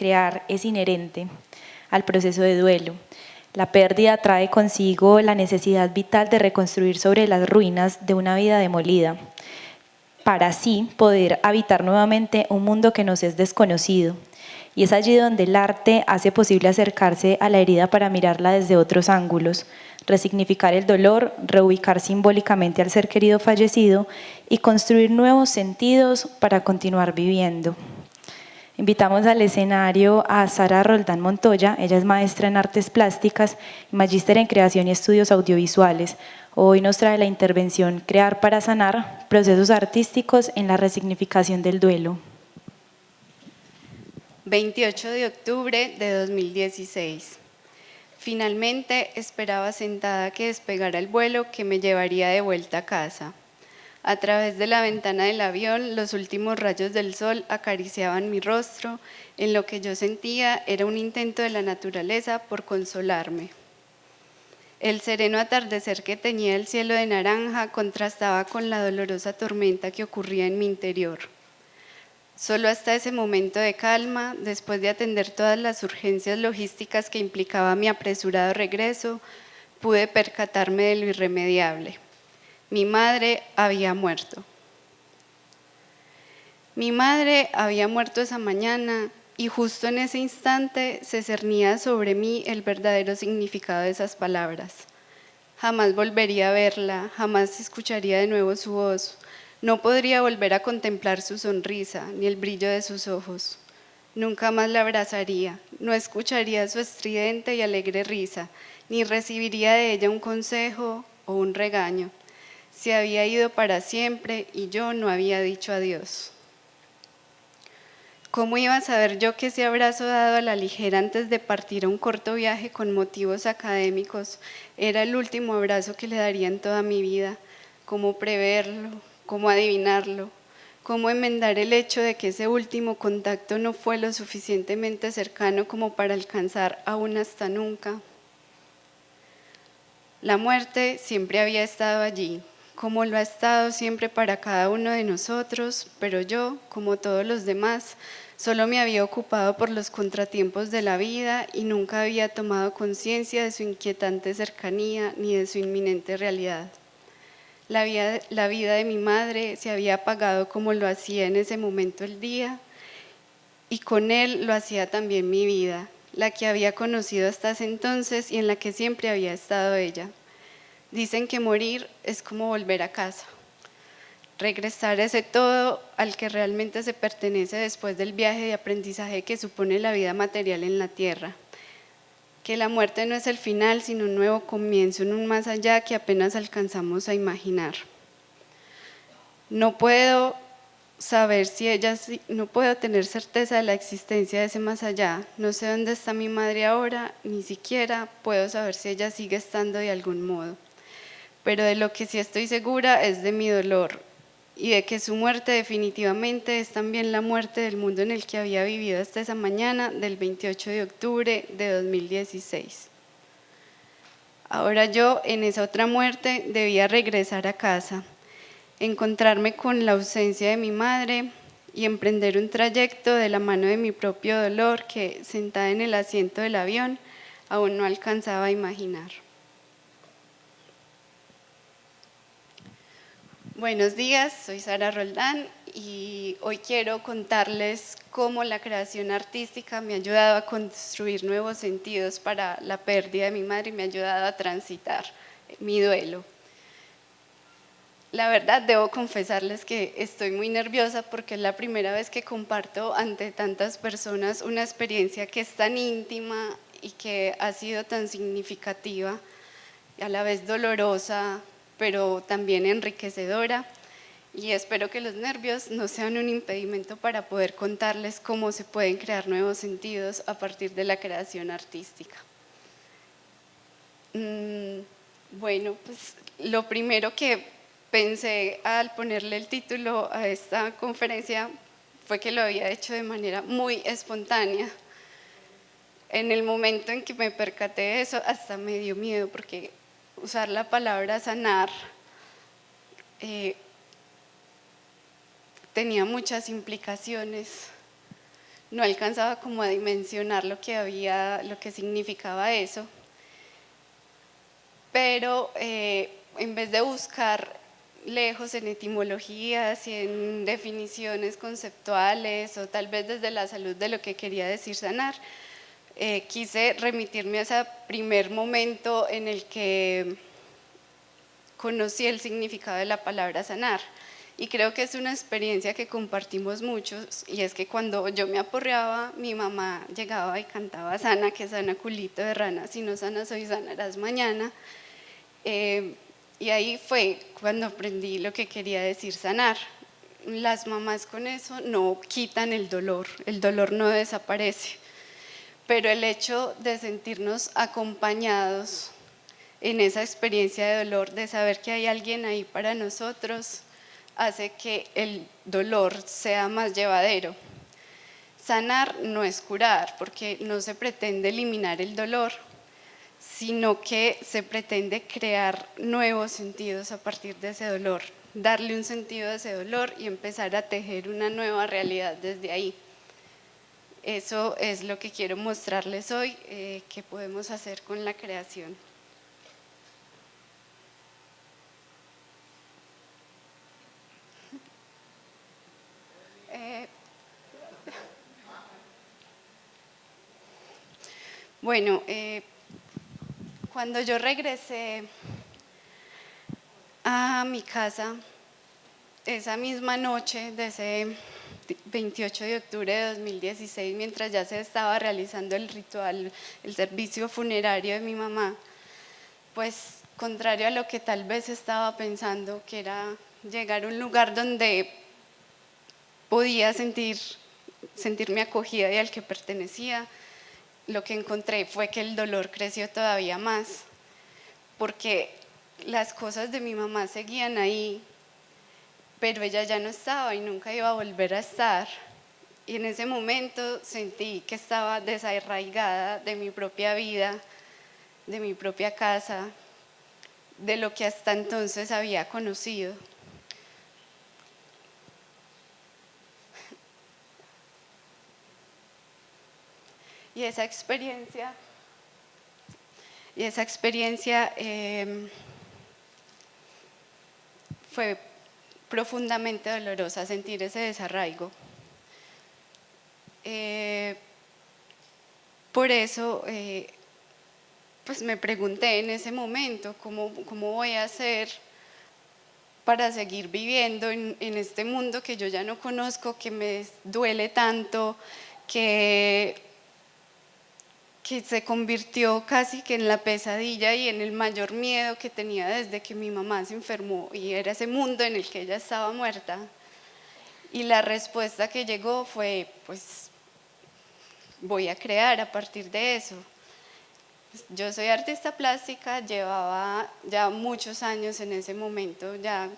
crear es inherente al proceso de duelo. La pérdida trae consigo la necesidad vital de reconstruir sobre las ruinas de una vida demolida, para así poder habitar nuevamente un mundo que nos es desconocido. Y es allí donde el arte hace posible acercarse a la herida para mirarla desde otros ángulos, resignificar el dolor, reubicar simbólicamente al ser querido fallecido y construir nuevos sentidos para continuar viviendo. Invitamos al escenario a Sara Roldán Montoya. Ella es maestra en artes plásticas y magíster en creación y estudios audiovisuales. Hoy nos trae la intervención Crear para sanar, procesos artísticos en la resignificación del duelo. 28 de octubre de 2016. Finalmente esperaba sentada que despegara el vuelo que me llevaría de vuelta a casa. A través de la ventana del avión, los últimos rayos del sol acariciaban mi rostro, en lo que yo sentía era un intento de la naturaleza por consolarme. El sereno atardecer que teñía el cielo de naranja contrastaba con la dolorosa tormenta que ocurría en mi interior. Solo hasta ese momento de calma, después de atender todas las urgencias logísticas que implicaba mi apresurado regreso, pude percatarme de lo irremediable. Mi madre había muerto. Mi madre había muerto esa mañana y justo en ese instante se cernía sobre mí el verdadero significado de esas palabras. Jamás volvería a verla, jamás escucharía de nuevo su voz. No podría volver a contemplar su sonrisa, ni el brillo de sus ojos. Nunca más la abrazaría, no escucharía su estridente y alegre risa, ni recibiría de ella un consejo o un regaño. Se había ido para siempre y yo no había dicho adiós. ¿Cómo iba a saber yo que ese abrazo dado a la ligera antes de partir a un corto viaje con motivos académicos era el último abrazo que le daría en toda mi vida? ¿Cómo preverlo? ¿Cómo adivinarlo? ¿Cómo enmendar el hecho de que ese último contacto no fue lo suficientemente cercano como para alcanzar aún hasta nunca? La muerte siempre había estado allí, como lo ha estado siempre para cada uno de nosotros, pero yo, como todos los demás, solo me había ocupado por los contratiempos de la vida y nunca había tomado conciencia de su inquietante cercanía ni de su inminente realidad. La vida de mi madre se había apagado como lo hacía en ese momento el día, y con él lo hacía también mi vida, la que había conocido hasta ese entonces y en la que siempre había estado ella. Dicen que morir es como volver a casa, regresar a ese todo al que realmente se pertenece después del viaje de aprendizaje que supone la vida material en la tierra. Que la muerte no es el final, sino un nuevo comienzo en un más allá que apenas alcanzamos a imaginar. No puedo tener certeza de la existencia de ese más allá. No sé dónde está mi madre ahora, ni siquiera puedo saber si ella sigue estando de algún modo. Pero de lo que sí estoy segura es de mi dolor y de que su muerte definitivamente es también la muerte del mundo en el que había vivido hasta esa mañana del 28 de octubre de 2016. Ahora yo, en esa otra muerte, debía regresar a casa, encontrarme con la ausencia de mi madre y emprender un trayecto de la mano de mi propio dolor que, sentada en el asiento del avión, aún no alcanzaba a imaginar. Buenos días, soy Sara Roldán y hoy quiero contarles cómo la creación artística me ha ayudado a construir nuevos sentidos para la pérdida de mi madre y me ha ayudado a transitar mi duelo. La verdad, debo confesarles que estoy muy nerviosa porque es la primera vez que comparto ante tantas personas una experiencia que es tan íntima y que ha sido tan significativa, y a la vez dolorosa, pero también enriquecedora. Y espero que los nervios no sean un impedimento para poder contarles cómo se pueden crear nuevos sentidos a partir de la creación artística. Bueno, pues lo primero que pensé al ponerle el título a esta conferencia fue que lo había hecho de manera muy espontánea. En el momento en que me percaté de eso, hasta me dio miedo porque usar la palabra sanar tenía muchas implicaciones. no alcanzaba como a dimensionar lo que significaba eso. Pero en vez de buscar lejos en etimologías y en definiciones conceptuales o tal vez desde la salud de lo que quería decir sanar, quise remitirme a ese primer momento en el que conocí el significado de la palabra sanar. Y creo que es una experiencia que compartimos muchos, y es que cuando yo me aporreaba, mi mamá llegaba y cantaba sana, que sana culito de rana, si no sana soy sanarás mañana. Y ahí fue cuando aprendí lo que quería decir sanar. Las mamás con eso no quitan el dolor no desaparece, pero el hecho de sentirnos acompañados en esa experiencia de dolor, de saber que hay alguien ahí para nosotros, hace que el dolor sea más llevadero. Sanar no es curar, porque no se pretende eliminar el dolor, sino que se pretende crear nuevos sentidos a partir de ese dolor, darle un sentido a ese dolor y empezar a tejer una nueva realidad desde ahí. Eso es lo que quiero mostrarles hoy, que podemos hacer con la creación. Bueno, cuando yo regresé a mi casa, esa misma noche de ese 28 de octubre de 2016, mientras ya se estaba realizando el ritual, el servicio funerario de mi mamá, pues contrario a lo que tal vez estaba pensando, que era llegar a un lugar donde podía sentirme acogida y al que pertenecía, lo que encontré fue que el dolor creció todavía más, porque las cosas de mi mamá seguían ahí, pero ella ya no estaba y nunca iba a volver a estar. Y en ese momento sentí que estaba desarraigada de mi propia vida, de mi propia casa, de lo que hasta entonces había conocido. Y esa experiencia fue profundamente dolorosa, sentir ese desarraigo. Por eso, pues me pregunté en ese momento, ¿cómo voy a hacer para seguir viviendo en este mundo que yo ya no conozco, que me duele tanto, que se convirtió casi que en la pesadilla y en el mayor miedo que tenía desde que mi mamá se enfermó, y era ese mundo en el que ella estaba muerta? Y la respuesta que llegó fue, pues voy a crear a partir de eso. Yo soy artista plástica, llevaba ya muchos años en ese momento, ya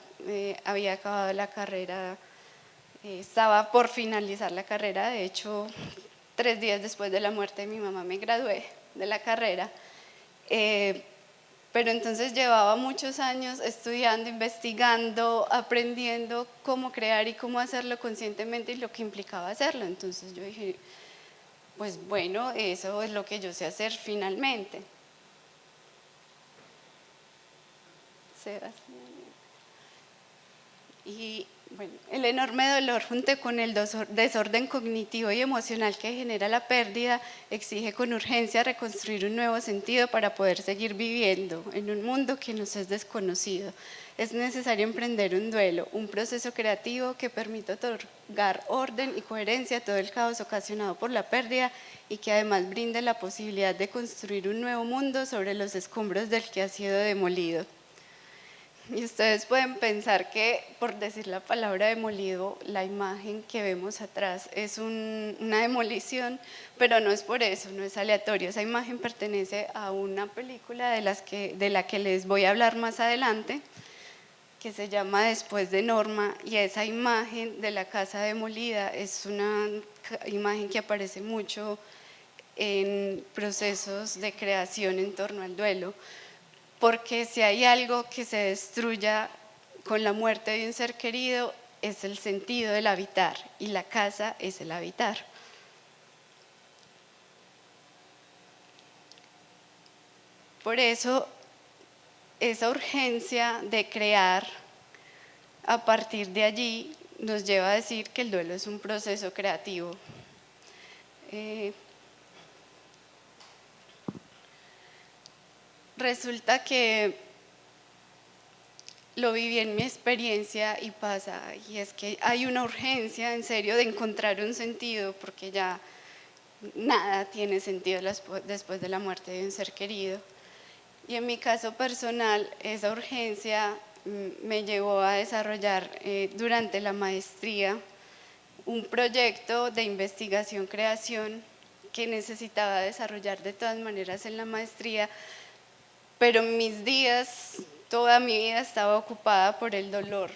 había acabado la carrera, estaba por finalizar la carrera, de hecho 3 días después de la muerte de mi mamá me gradué de la carrera, pero entonces llevaba muchos años estudiando, investigando, aprendiendo cómo crear y cómo hacerlo conscientemente y lo que implicaba hacerlo. Entonces yo dije, pues bueno, eso es lo que yo sé hacer finalmente. Y bueno, el enorme dolor junto con el desorden cognitivo y emocional que genera la pérdida exige con urgencia reconstruir un nuevo sentido para poder seguir viviendo en un mundo que nos es desconocido. Es necesario emprender un duelo, un proceso creativo que permita otorgar orden y coherencia a todo el caos ocasionado por la pérdida y que además brinde la posibilidad de construir un nuevo mundo sobre los escombros del que ha sido demolido. Y ustedes pueden pensar que, por decir la palabra demolido, la imagen que vemos atrás es una demolición, pero no es por eso, no es aleatorio. Esa imagen pertenece a una película de la que les voy a hablar más adelante, que se llama Después de Norma, y esa imagen de la casa demolida es una imagen que aparece mucho en procesos de creación en torno al duelo. Porque si hay algo que se destruya con la muerte de un ser querido, es el sentido del habitar, y la casa es el habitar. Por eso, esa urgencia de crear a partir de allí nos lleva a decir que el duelo es un proceso creativo. Resulta que lo viví en mi experiencia y pasa, y es que hay una urgencia en serio de encontrar un sentido, porque ya nada tiene sentido después de la muerte de un ser querido. Y en mi caso personal, esa urgencia me llevó a desarrollar durante la maestría un proyecto de investigación-creación que necesitaba desarrollar de todas maneras en la maestría, pero mis días, toda mi vida estaba ocupada por el dolor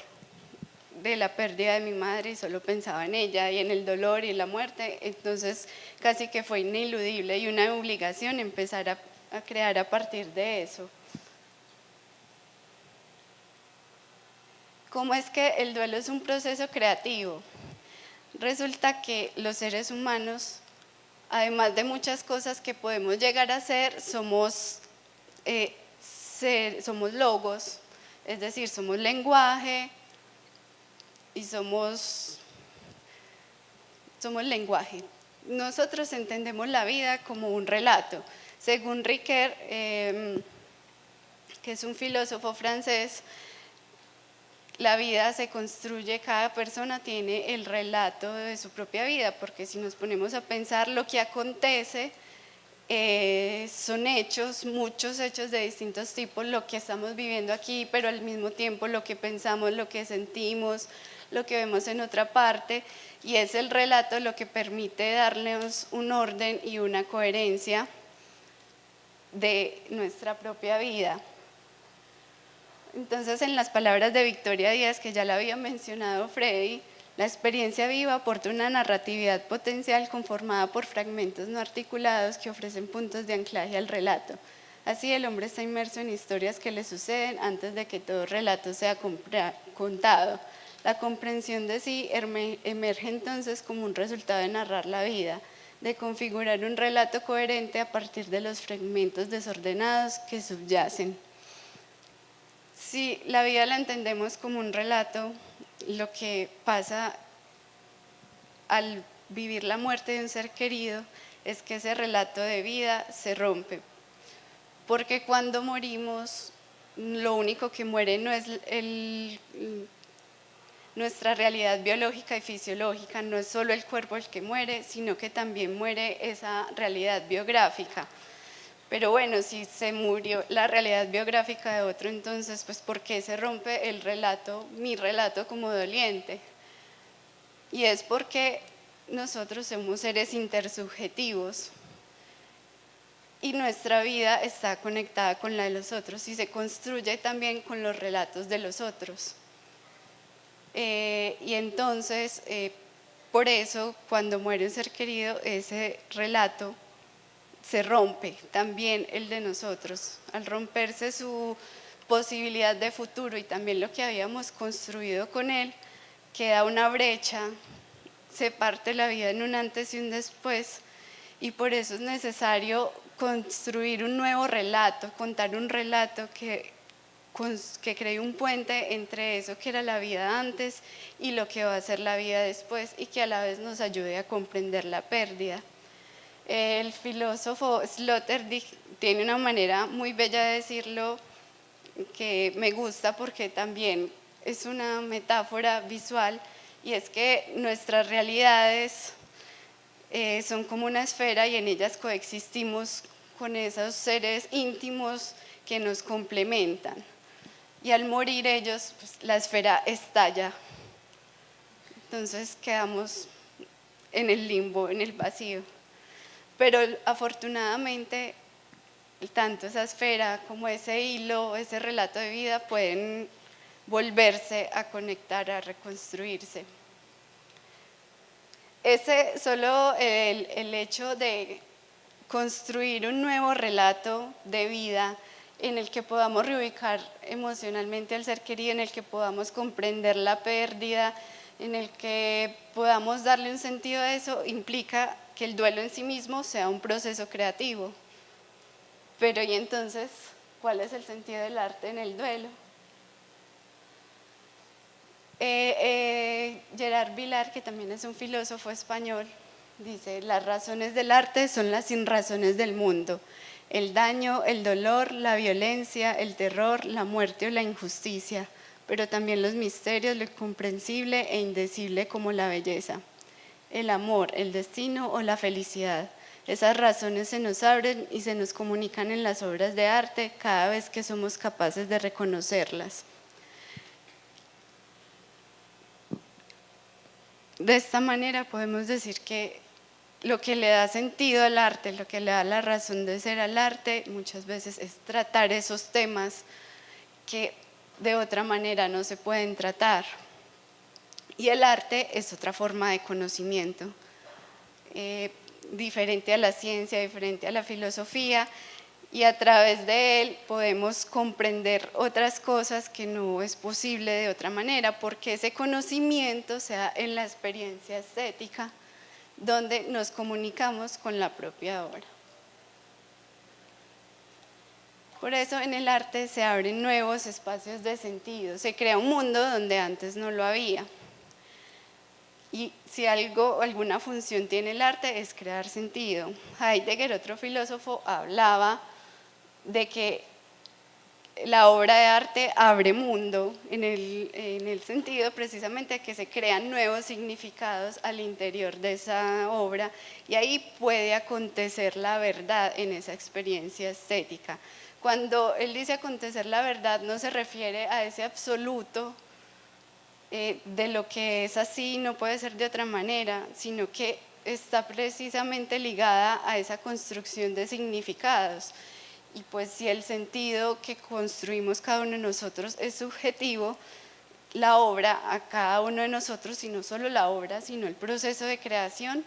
de la pérdida de mi madre y solo pensaba en ella y en el dolor y en la muerte. Entonces casi que fue ineludible y una obligación empezar a crear a partir de eso. ¿Cómo es que el duelo es un proceso creativo? Resulta que los seres humanos, además de muchas cosas que podemos llegar a hacer, somos logos, es decir, somos lenguaje y somos lenguaje. Nosotros entendemos la vida como un relato. Según Ricoeur, que es un filósofo francés, la vida se construye, cada persona tiene el relato de su propia vida, porque si nos ponemos a pensar lo que acontece, son hechos, muchos hechos de distintos tipos, lo que estamos viviendo aquí, pero al mismo tiempo lo que pensamos, lo que sentimos, lo que vemos en otra parte, y es el relato lo que permite darles un orden y una coherencia de nuestra propia vida. Entonces, en las palabras de Victoria Díaz, que ya la había mencionado Freddy, la experiencia viva aporta una narratividad potencial conformada por fragmentos no articulados que ofrecen puntos de anclaje al relato. Así, el hombre está inmerso en historias que le suceden antes de que todo relato sea contado. La comprensión de sí emerge entonces como un resultado de narrar la vida, de configurar un relato coherente a partir de los fragmentos desordenados que subyacen. Si la vida la entendemos como un relato, lo que pasa al vivir la muerte de un ser querido es que ese relato de vida se rompe. Porque cuando morimos, lo único que muere no es nuestra realidad biológica y fisiológica, no es solo el cuerpo el que muere, sino que también muere esa realidad biográfica. Pero bueno, si se murió la realidad biográfica de otro, entonces, pues, ¿por qué se rompe el relato, mi relato como doliente? Y es porque nosotros somos seres intersubjetivos y nuestra vida está conectada con la de los otros y se construye también con los relatos de los otros. Y entonces, por eso, cuando muere un ser querido, ese relato se rompe también el de nosotros. Al romperse su posibilidad de futuro y también lo que habíamos construido con él, queda una brecha, se parte la vida en un antes y un después, y por eso es necesario construir un nuevo relato, contar un relato que cree un puente entre eso que era la vida antes y lo que va a ser la vida después, y que a la vez nos ayude a comprender la pérdida. El filósofo Sloterdijk tiene una manera muy bella de decirlo que me gusta porque también es una metáfora visual, y es que nuestras realidades son como una esfera y en ellas coexistimos con esos seres íntimos que nos complementan. Y al morir ellos, pues, la esfera estalla. Entonces quedamos en el limbo, en el vacío. Pero afortunadamente, tanto esa esfera como ese hilo, ese relato de vida pueden volverse a conectar, a reconstruirse. Ese solo el hecho de construir un nuevo relato de vida en el que podamos reubicar emocionalmente al ser querido, en el que podamos comprender la pérdida, en el que podamos darle un sentido a eso, implica que el duelo en sí mismo sea un proceso creativo. Pero ¿y entonces cuál es el sentido del arte en el duelo? Gerard Vilar, que también es un filósofo español, dice: las razones del arte son las sinrazones del mundo. El daño, el dolor, la violencia, el terror, la muerte o la injusticia, pero también los misterios, lo incomprensible e indecible como la belleza, el amor, el destino o la felicidad. Esas razones se nos abren y se nos comunican en las obras de arte cada vez que somos capaces de reconocerlas. De esta manera podemos decir que lo que le da sentido al arte, lo que le da la razón de ser al arte, muchas veces es tratar esos temas que de otra manera no se pueden tratar. Y el arte es otra forma de conocimiento, diferente a la ciencia, diferente a la filosofía, y a través de él podemos comprender otras cosas que no es posible de otra manera, porque ese conocimiento se da en la experiencia estética, donde nos comunicamos con la propia obra. Por eso en el arte se abren nuevos espacios de sentido, se crea un mundo donde antes no lo había. Y si alguna función tiene el arte es crear sentido. Heidegger, otro filósofo, hablaba de que la obra de arte abre mundo en el sentido precisamente que se crean nuevos significados al interior de esa obra, y ahí puede acontecer la verdad en esa experiencia estética. Cuando él dice acontecer la verdad, no se refiere a ese absoluto de lo que es así, no puede ser de otra manera, sino que está precisamente ligada a esa construcción de significados. Y pues si el sentido que construimos cada uno de nosotros es subjetivo, la obra a cada uno de nosotros, y no solo la obra, sino el proceso de creación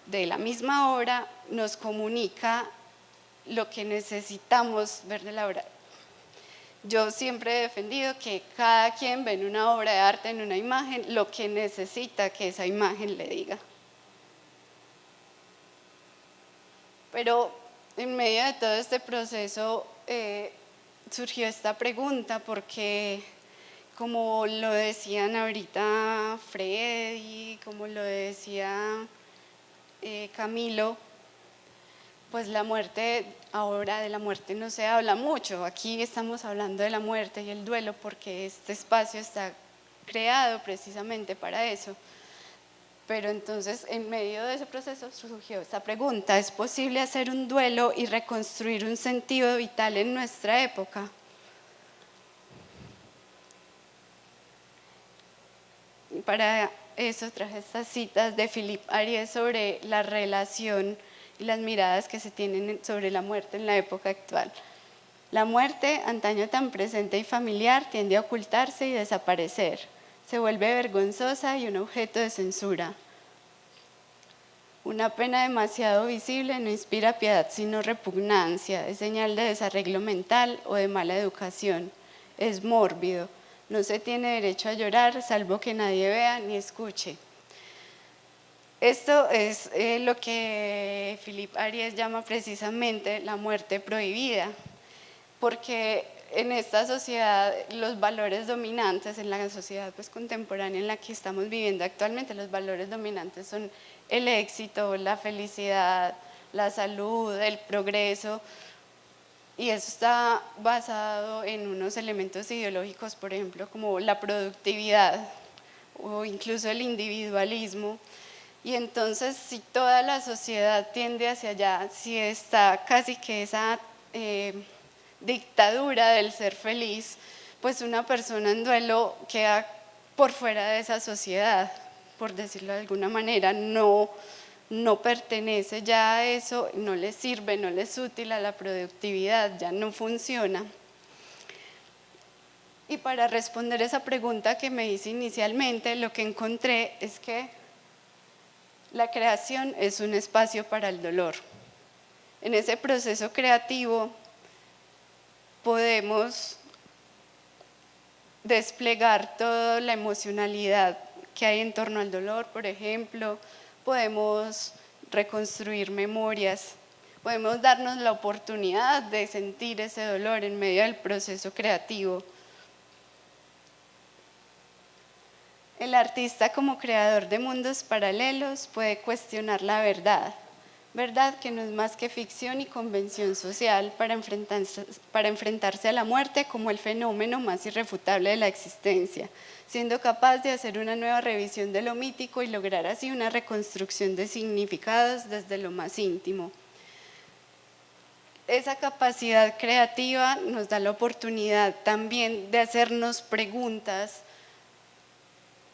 de la misma obra, nos comunica lo que necesitamos ver de la obra. Yo siempre he defendido que cada quien ve en una obra de arte, en una imagen, lo que necesita que esa imagen le diga. Pero en medio de todo este proceso surgió esta pregunta, porque como lo decían ahorita Fred y como lo decía Camilo, pues la muerte, ahora de la muerte no se habla mucho. Aquí estamos hablando de la muerte y el duelo porque este espacio está creado precisamente para eso. Pero entonces, en medio de ese proceso surgió esta pregunta: ¿es posible hacer un duelo y reconstruir un sentido vital en nuestra época? Y para eso traje estas citas de Philippe Ariès sobre la relación y las miradas que se tienen sobre la muerte en la época actual. La muerte, antaño tan presente y familiar, tiende a ocultarse y desaparecer. Se vuelve vergonzosa y un objeto de censura. Una pena demasiado visible no inspira piedad sino repugnancia, es señal de desarreglo mental o de mala educación. Es mórbido, no se tiene derecho a llorar salvo que nadie vea ni escuche. Esto es lo que Philippe Ariès llama precisamente la muerte prohibida, porque en esta sociedad los valores dominantes, en la sociedad pues contemporánea en la que estamos viviendo actualmente, los valores dominantes son el éxito, la felicidad, la salud, el progreso, y eso está basado en unos elementos ideológicos, por ejemplo, como la productividad o incluso el individualismo. Y entonces, si toda la sociedad tiende hacia allá, si está casi que esa dictadura del ser feliz, pues una persona en duelo queda por fuera de esa sociedad, por decirlo de alguna manera, no pertenece ya a eso, no le sirve, no le es útil a la productividad, ya no funciona. Y para responder esa pregunta que me hice inicialmente, lo que encontré es que la creación es un espacio para el dolor. En ese proceso creativo podemos desplegar toda la emocionalidad que hay en torno al dolor, por ejemplo, podemos reconstruir memorias, Podemos darnos la oportunidad de sentir ese dolor en medio del proceso creativo. El artista, como creador de mundos paralelos, puede cuestionar la verdad, verdad que no es más que ficción y convención social para enfrentarse a la muerte como el fenómeno más irrefutable de la existencia, siendo capaz de hacer una nueva revisión de lo mítico y lograr así una reconstrucción de significados desde lo más íntimo. Esa capacidad creativa nos da la oportunidad también de hacernos preguntas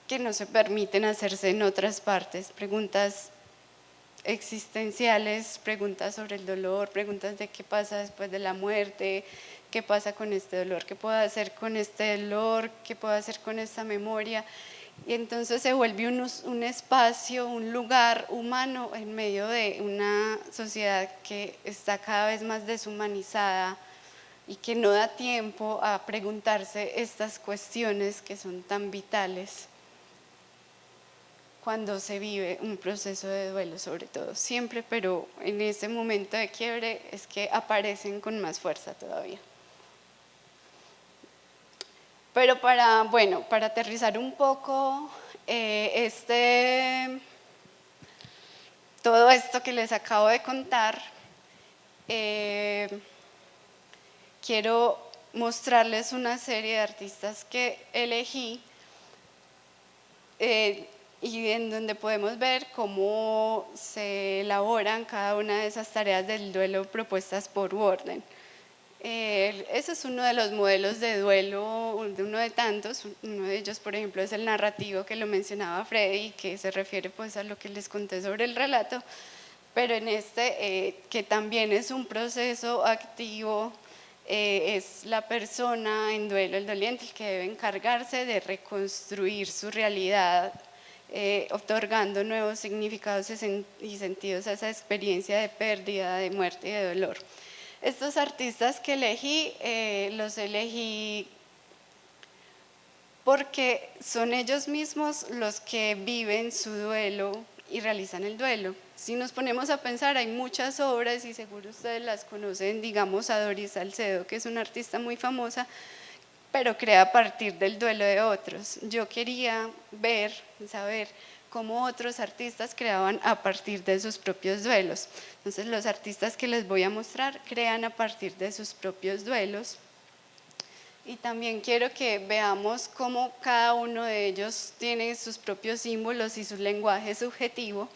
que no se permiten hacerse en otras partes, preguntas existenciales, preguntas sobre el dolor, preguntas de qué pasa después de la muerte, qué pasa con este dolor, qué puedo hacer con este dolor, qué puedo hacer con esta memoria. Y entonces se vuelve un espacio, un lugar humano en medio de una sociedad que está cada vez más deshumanizada y que no da tiempo a preguntarse estas cuestiones que son tan vitales cuando se vive un proceso de duelo, sobre todo siempre, pero en ese momento de quiebre es que aparecen con más fuerza todavía. Pero para aterrizar un poco, todo esto que les acabo de contar, quiero mostrarles una serie de artistas que elegí y en donde podemos ver cómo se elaboran cada una de esas tareas del duelo propuestas por Worden. Ese es uno de los modelos de duelo, uno de tantos. Uno de ellos, por ejemplo, es el narrativo que lo mencionaba Freddy, que se refiere pues a lo que les conté sobre el relato, pero en que también es un proceso activo, es la persona en duelo, el doliente, el que debe encargarse de reconstruir su realidad, otorgando nuevos significados y sentidos a esa experiencia de pérdida, de muerte y de dolor. Estos artistas que elegí, los elegí porque son ellos mismos los que viven su duelo y realizan el duelo. Si nos ponemos a pensar, hay muchas obras y seguro ustedes las conocen, digamos a Doris Salcedo, que es una artista muy famosa, pero crea a partir del duelo de otros. Yo quería saber cómo otros artistas creaban a partir de sus propios duelos. Entonces los artistas que les voy a mostrar crean a partir de sus propios duelos. Y también quiero que veamos cómo cada uno de ellos tiene sus propios símbolos y su lenguaje subjetivo,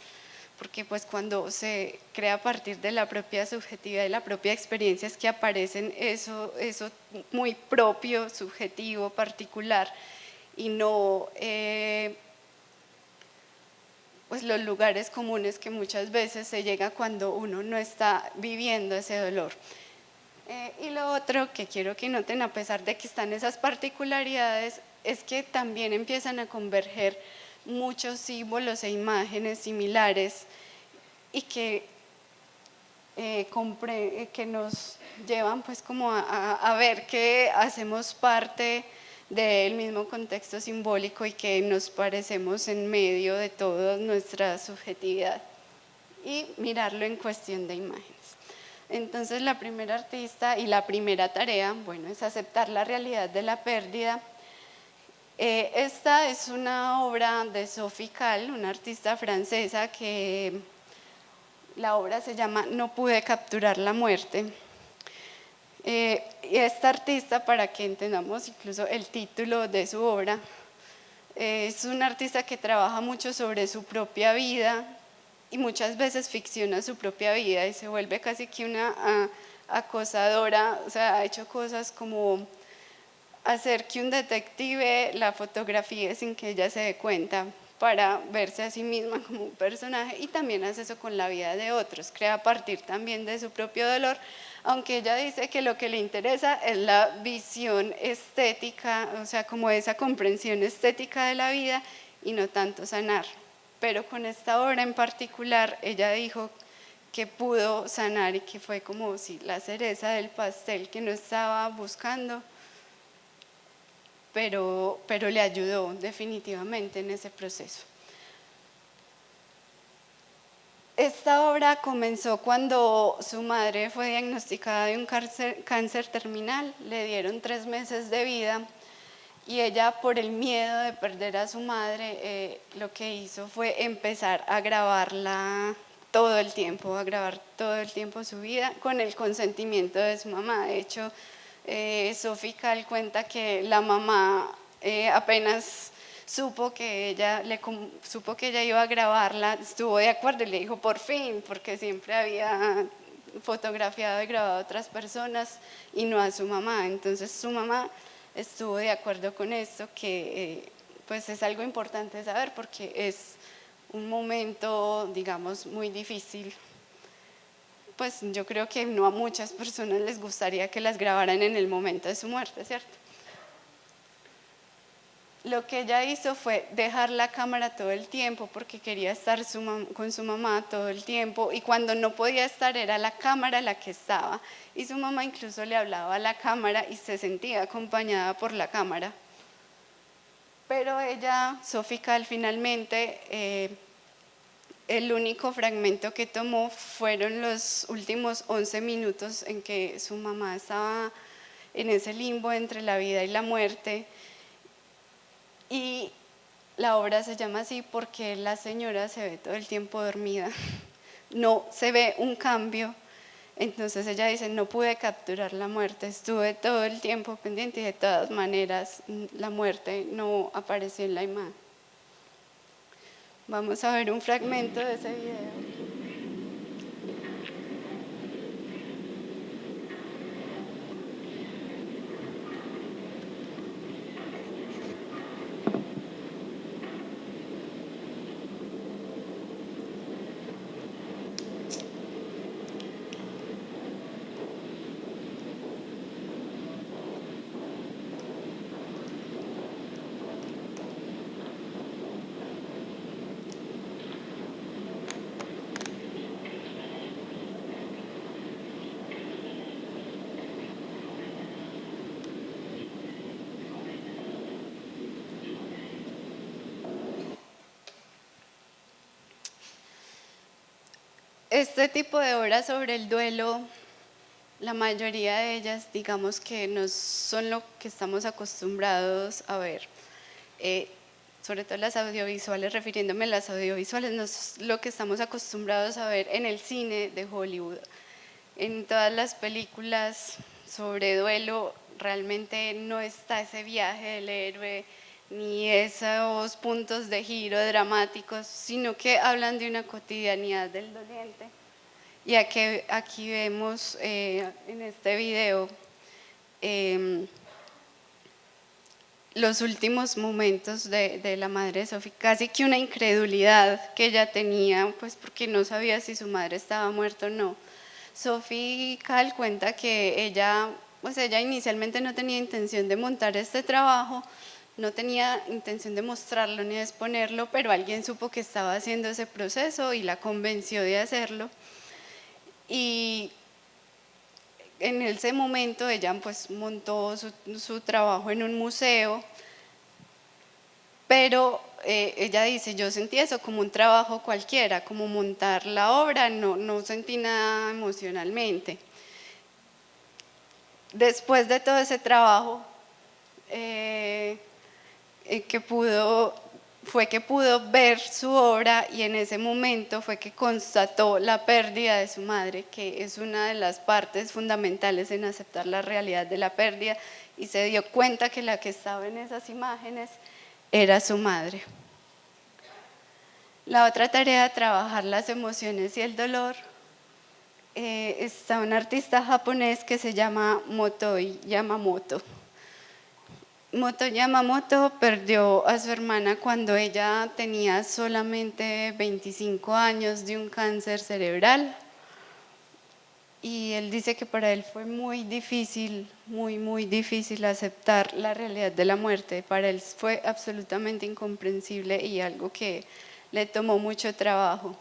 porque pues cuando se crea a partir de la propia subjetividad y la propia experiencia es que aparecen eso muy propio, subjetivo, particular, y no pues los lugares comunes que muchas veces se llega cuando uno no está viviendo ese dolor. Y lo otro que quiero que noten, a pesar de que están esas particularidades, es que también empiezan a converger muchos símbolos e imágenes similares y que nos llevan pues como a ver que hacemos parte del mismo contexto simbólico y que nos parecemos en medio de toda nuestra subjetividad, y mirarlo en cuestión de imágenes. Entonces la primera artista y la primera tarea, es aceptar la realidad de la pérdida. Esta es una obra de Sophie Calle, una artista francesa, que la obra se llama No pude capturar la muerte. Y esta artista, para que entendamos incluso el título de su obra, es una artista que trabaja mucho sobre su propia vida y muchas veces ficciona su propia vida y se vuelve casi que una acosadora. O sea, ha hecho cosas como hacer que un detective la fotografíe sin que ella se dé cuenta para verse a sí misma como un personaje, y también hace eso con la vida de otros, crea a partir también de su propio dolor, aunque ella dice que lo que le interesa es la visión estética, o sea, como esa comprensión estética de la vida y no tanto sanar. Pero con esta obra en particular, ella dijo que pudo sanar y que fue como si la cereza del pastel que no estaba buscando, pero le ayudó definitivamente en ese proceso. Esta obra comenzó cuando su madre fue diagnosticada de un cáncer terminal, le dieron 3 meses de vida y ella, por el miedo de perder a su madre, lo que hizo fue empezar a grabarla todo el tiempo, a grabar todo el tiempo su vida con el consentimiento de su mamá. De hecho, Sophie Calle cuenta que la mamá apenas supo que ella iba a grabarla, estuvo de acuerdo y le dijo por fin, porque siempre había fotografiado y grabado a otras personas y no a su mamá. Entonces su mamá estuvo de acuerdo con esto, que pues es algo importante saber porque es un momento, digamos, muy difícil. Pues yo creo que no a muchas personas les gustaría que las grabaran en el momento de su muerte, ¿cierto? Lo que ella hizo fue dejar la cámara todo el tiempo porque quería estar con su mamá todo el tiempo, y cuando no podía estar era la cámara la que estaba, y su mamá incluso le hablaba a la cámara y se sentía acompañada por la cámara. Pero ella, Sophie Calle, finalmente, el único fragmento que tomó fueron los últimos 11 minutos en que su mamá estaba en ese limbo entre la vida y la muerte. Y la obra se llama así porque la señora se ve todo el tiempo dormida, no se ve un cambio. Entonces ella dice, no pude capturar la muerte, estuve todo el tiempo pendiente y de todas maneras la muerte no apareció en la imagen. Vamos a ver un fragmento de ese video. Este tipo de obras sobre el duelo, la mayoría de ellas, digamos que no son lo que estamos acostumbrados a ver, sobre todo las audiovisuales, refiriéndome a las audiovisuales, no es lo que estamos acostumbrados a ver en el cine de Hollywood. En todas las películas sobre duelo realmente no está ese viaje del héroe, ni esos puntos de giro dramáticos, sino que hablan de una cotidianidad del doliente. Y aquí vemos en este video los últimos momentos de la madre de Sophie, casi que una incredulidad que ella tenía, pues porque no sabía si su madre estaba muerta o no. Sophie Calle cuenta que ella inicialmente no tenía intención de montar este trabajo, no tenía intención de mostrarlo ni de exponerlo, pero alguien supo que estaba haciendo ese proceso y la convenció de hacerlo. Y en ese momento ella pues montó su trabajo en un museo, pero ella dice, yo sentí eso como un trabajo cualquiera, como montar la obra, no sentí nada emocionalmente. Después de todo ese trabajo, que pudo ver su obra, y en ese momento fue que constató la pérdida de su madre, que es una de las partes fundamentales en aceptar la realidad de la pérdida, y se dio cuenta que la que estaba en esas imágenes era su madre. La otra tarea, trabajar las emociones y el dolor, está un artista japonés que se llama Motoi Yamamoto. Moto Yamamoto perdió a su hermana cuando ella tenía solamente 25 años de un cáncer cerebral, y él dice que para él fue muy difícil, muy difícil aceptar la realidad de la muerte. Para él fue absolutamente incomprensible y algo que le tomó mucho trabajo.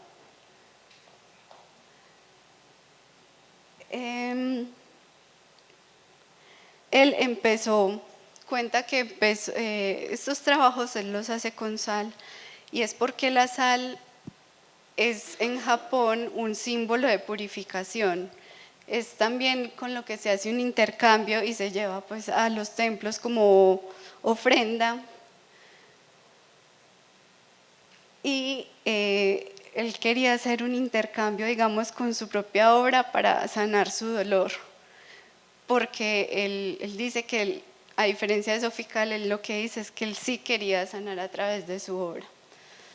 Él cuenta que estos trabajos él los hace con sal, y es porque la sal es en Japón un símbolo de purificación. Es también con lo que se hace un intercambio y se lleva pues a los templos como ofrenda. Y él quería hacer un intercambio, digamos, con su propia obra para sanar su dolor, porque él dice que a diferencia de Sofical, él lo que dice es que él sí quería sanar a través de su obra.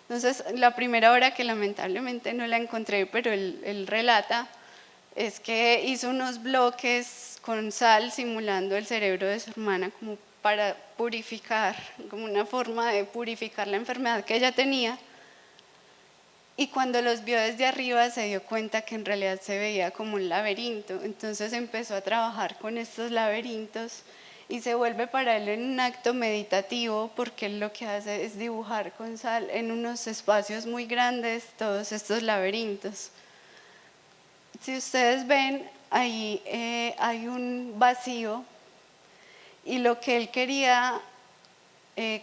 Entonces, la primera obra, que lamentablemente no la encontré, pero él relata, es que hizo unos bloques con sal simulando el cerebro de su hermana como para purificar, como una forma de purificar la enfermedad que ella tenía. Y cuando los vio desde arriba se dio cuenta que en realidad se veía como un laberinto. Entonces empezó a trabajar con estos laberintos y se vuelve para él en un acto meditativo, porque él lo que hace es dibujar con sal en unos espacios muy grandes todos estos laberintos. Si ustedes ven, ahí hay un vacío, y lo que él quería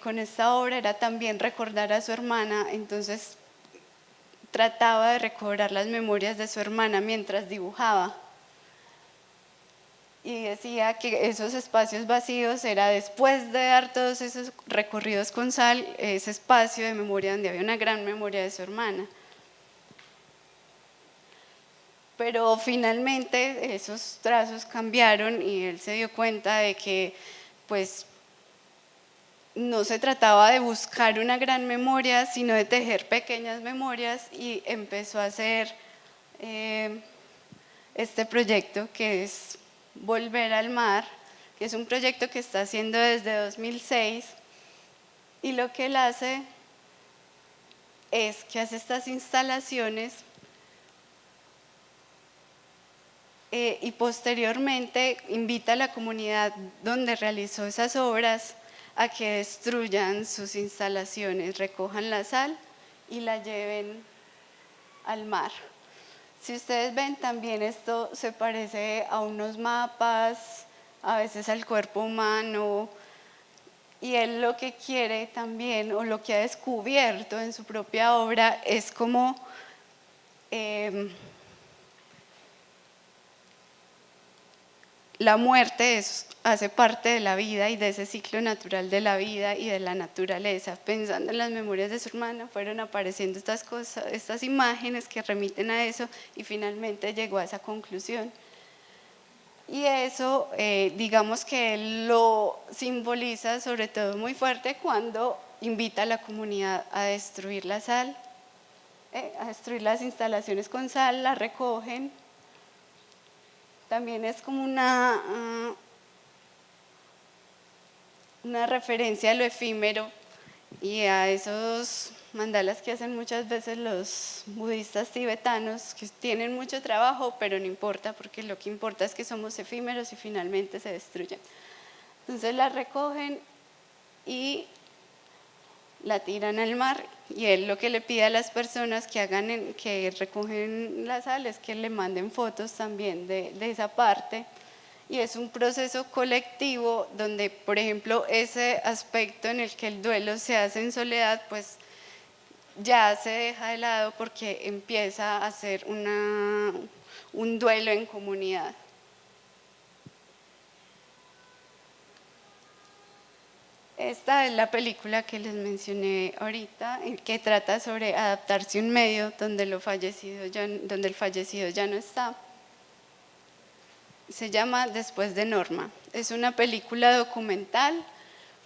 con esta obra era también recordar a su hermana. Entonces trataba de recobrar las memorias de su hermana mientras dibujaba. Y decía que esos espacios vacíos era, después de dar todos esos recorridos con sal, ese espacio de memoria donde había una gran memoria de su hermana. Pero finalmente esos trazos cambiaron y él se dio cuenta de que pues no se trataba de buscar una gran memoria, sino de tejer pequeñas memorias, y empezó a hacer este proyecto que es Volver al Mar, que es un proyecto que está haciendo desde 2006, y lo que él hace es que hace estas instalaciones y posteriormente invita a la comunidad donde realizó esas obras a que destruyan sus instalaciones, recojan la sal y la lleven al mar. Si ustedes ven, también esto se parece a unos mapas, a veces al cuerpo humano, y él lo que quiere también, o lo que ha descubierto en su propia obra, es como la muerte hace parte de la vida y de ese ciclo natural de la vida y de la naturaleza. Pensando en las memorias de su hermana, fueron apareciendo estas cosas, estas imágenes que remiten a eso, y finalmente llegó a esa conclusión. Y eso, digamos que él lo simboliza sobre todo muy fuerte cuando invita a la comunidad a destruir la sal, a destruir las instalaciones con sal, la recogen. También es como una referencia a lo efímero y a esos mandalas que hacen muchas veces los budistas tibetanos, que tienen mucho trabajo, pero no importa, porque lo que importa es que somos efímeros y finalmente se destruyen. Entonces la recogen y la tiran al mar, y él lo que le pide a las personas que recogen la sal es que le manden fotos también de esa parte. Y es un proceso colectivo donde, por ejemplo, ese aspecto en el que el duelo se hace en soledad, pues ya se deja de lado, porque empieza a ser un duelo en comunidad. Esta es la película que les mencioné ahorita, que trata sobre adaptarse a un medio donde el fallecido ya no está. Se llama Después de Norma. Es una película documental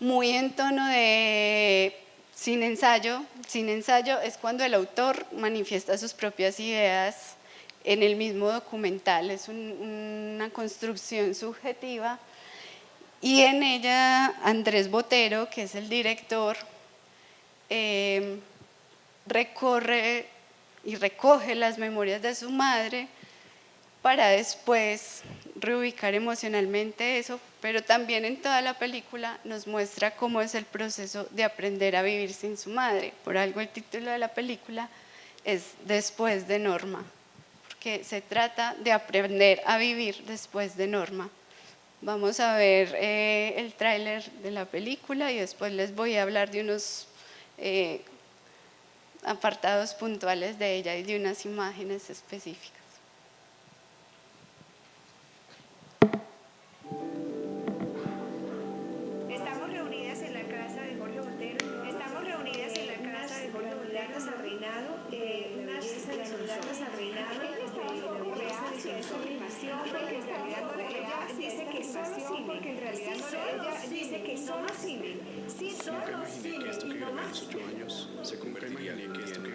muy en tono de sin ensayo. Sin ensayo es cuando el autor manifiesta sus propias ideas en el mismo documental. Es una construcción subjetiva, y en ella Andrés Botero, que es el director, recorre y recoge las memorias de su madre para después reubicar emocionalmente eso, pero también en toda la película nos muestra cómo es el proceso de aprender a vivir sin su madre. Por algo el título de la película es Después de Norma, porque se trata de aprender a vivir después de Norma. Vamos a ver el tráiler de la película y después les voy a hablar de apartados puntuales de ella y de unas imágenes específicas. Estamos reunidas en la casa de Jorge Botero. Estamos reunidas en la casa de Jorge Botero al reinado, unas candidatas al reinado hacia esta filmación, porque en realidad no ella dice que solo cine, porque en realidad ella dice que solo cine. Sí, solo cine. Esto que grabé a los 8 años se convertiría algún día en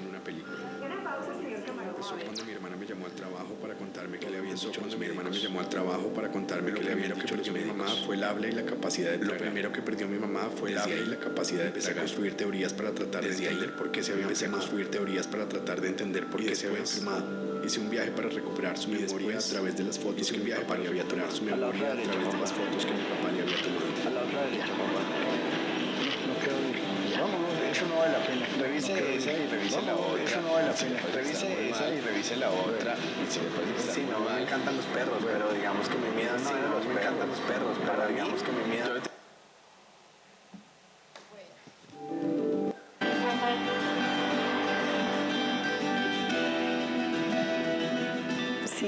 una película. Empezó cuando mi hermana me llamó al trabajo para contarme que le habían dicho los médicos. Mi mamá fue el habla y la capacidad de tragar. Lo primero que perdió mi mamá fue el habla y la capacidad de tragar. Construir teorías para tratar de entender por qué se había enfermado. Construir teorías para tratar de entender por qué se había enfermado. Hice un viaje para recuperar su memoria a través de las fotos que mi papá le había tomado. A la otra derecha, a la otra derecha, papá. No quedó bien. Vámonos, eso no vale la pena. Revise esa y revise la otra. Eso no vale la pena. Revise esa y revise la otra. Sí, no, me encantan los perros, pero digamos que mi miedo no era los perros. Me encantan los perros, pero digamos que mi miedo...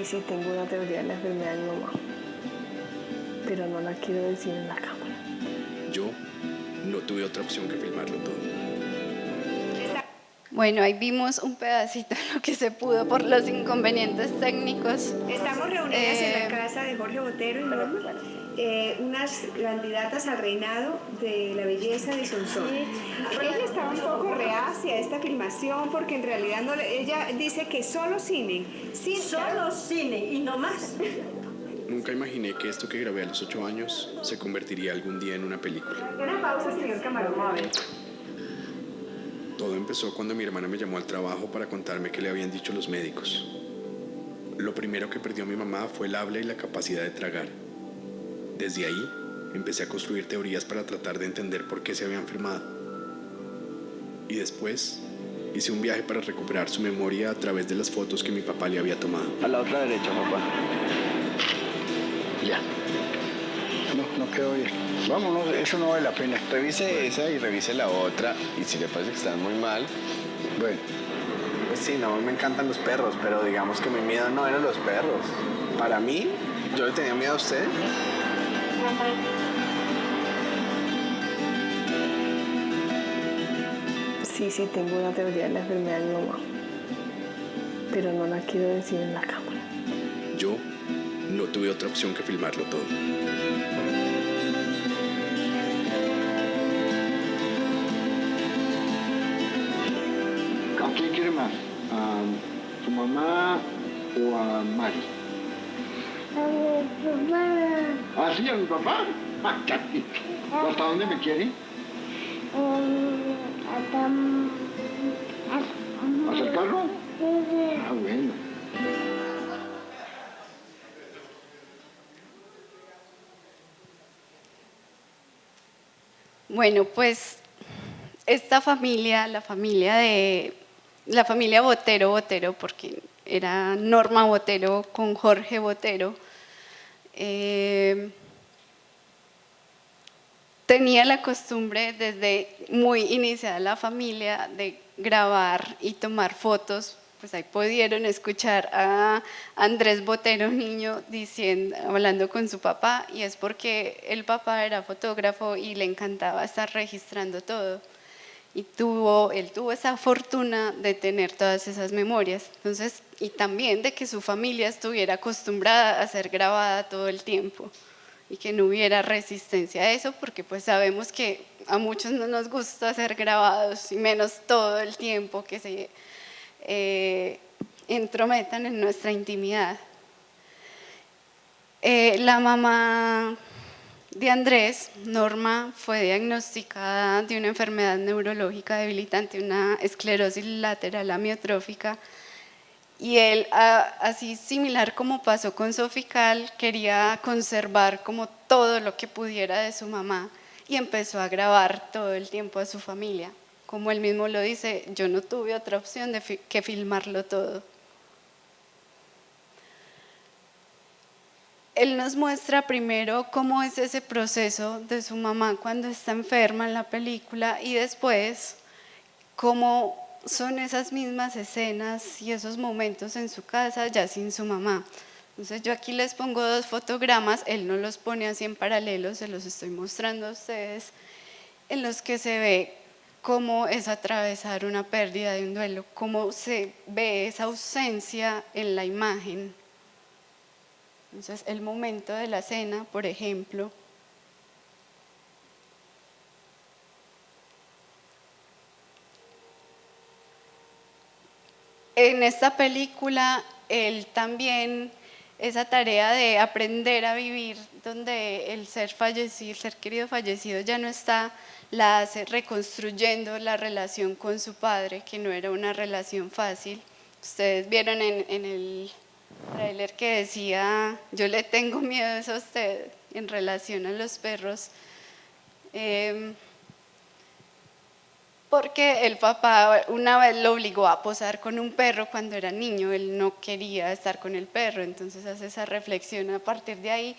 Sí, tengo una teoría de la enfermedad de mi mamá, pero no la quiero decir en la cámara. Yo no tuve otra opción que filmarlo todo. Bueno, ahí vimos un pedacito de lo que se pudo por los inconvenientes técnicos. Estamos reunidas en la casa de Jorge Botero y Norma, unas candidatas al reinado de la belleza de Sonsón. Ella estaba un poco reacia a esta filmación porque en realidad no, ella dice que solo cine. Solo cine y no más. Nunca imaginé que esto que grabé a los 8 años se convertiría algún día en una película. Una pausa, señor camarógrafo. Todo empezó cuando mi hermana me llamó al trabajo para contarme qué le habían dicho los médicos. Lo primero que perdió mi mamá fue el habla y la capacidad de tragar. Desde ahí, empecé a construir teorías para tratar de entender por qué se había enfermado. Y después, hice un viaje para recuperar su memoria a través de las fotos que mi papá le había tomado. A la otra derecha, papá. Ya. No quedó bien. Vámonos, eso no vale la pena. Revise esa y revise la otra. Y si le parece que están muy mal, bueno. Pues sí, no, me encantan los perros, pero digamos que mi miedo no eran los perros. Para mí, yo le tenía miedo a usted. Sí, tengo una teoría de la enfermedad de mi mamá, pero no la quiero decir en la cámara. Yo no tuve otra opción que filmarlo todo. ¿A quién quiere más? ¿A tu mamá o a Mari? A mi papá, ¿Ah, sí, a mi papá? Ah, chatito. ¿Hasta dónde me quiere? ¿Acercarlo? Ah, bueno. Bueno, pues esta familia, la familia Botero, porque era Norma Botero con Jorge Botero, tenía la costumbre desde muy iniciada la familia de grabar y tomar fotos. Pues ahí pudieron escuchar a Andrés Botero, niño, hablando con su papá, y es porque el papá era fotógrafo y le encantaba estar registrando todo. Y él tuvo esa fortuna de tener todas esas memorias. Entonces, y también de que su familia estuviera acostumbrada a ser grabada todo el tiempo y que no hubiera resistencia a eso, porque pues sabemos que a muchos no nos gusta ser grabados, y menos todo el tiempo que se entrometan en nuestra intimidad. La mamá de Andrés, Norma, fue diagnosticada de una enfermedad neurológica debilitante, una esclerosis lateral amiotrófica, y él, así similar como pasó con Sofical, quería conservar como todo lo que pudiera de su mamá y empezó a grabar todo el tiempo a su familia. Como él mismo lo dice, yo no tuve otra opción que filmarlo todo. él nos muestra primero cómo es ese proceso de su mamá cuando está enferma en la película y después cómo son esas mismas escenas y esos momentos en su casa ya sin su mamá. Entonces yo aquí les pongo 2 fotogramas, él no los pone así en paralelo, se los estoy mostrando a ustedes, en los que se ve cómo es atravesar una pérdida de un duelo, cómo se ve esa ausencia en la imagen. Entonces el momento de la cena, por ejemplo, en esta película, él también, esa tarea de aprender a vivir, donde el ser fallecido, el ser querido fallecido ya no está, la hace reconstruyendo la relación con su padre, que no era una relación fácil. Ustedes vieron en el tráiler que decía, yo le tengo miedo a usted en relación a los perros. Porque el papá una vez lo obligó a posar con un perro cuando era niño, él no quería estar con el perro, entonces hace esa reflexión a partir de ahí.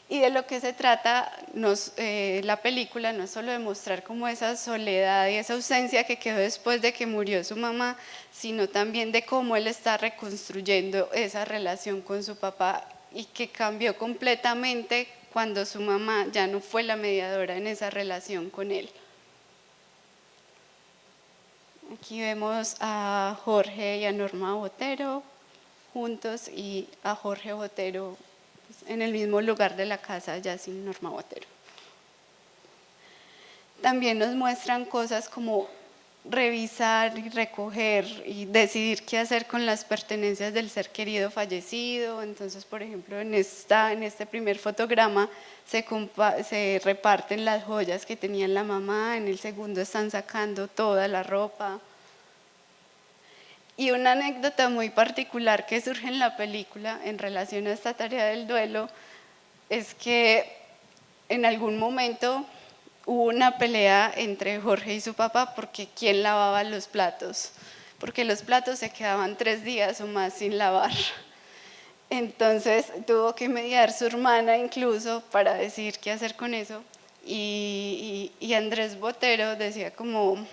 Y de lo que se trata la película no es solo de mostrar como esa soledad y esa ausencia que quedó después de que murió su mamá, sino también de cómo él está reconstruyendo esa relación con su papá y que cambió completamente cuando su mamá ya no fue la mediadora en esa relación con él. Aquí vemos a Jorge y a Norma Botero juntos y a Jorge Botero pues, en el mismo lugar de la casa, ya sin Norma Botero. También nos muestran cosas como revisar y recoger y decidir qué hacer con las pertenencias del ser querido fallecido. Entonces, por ejemplo, en este primer fotograma se reparten las joyas que tenía la mamá, en el segundo están sacando toda la ropa. Y una anécdota muy particular que surge en la película en relación a esta tarea del duelo es que en algún momento hubo una pelea entre Jorge y su papá porque quién lavaba los platos, porque los platos se quedaban 3 días o más sin lavar. Entonces tuvo que mediar su hermana incluso para decidir qué hacer con eso. Y Andrés Botero decía como,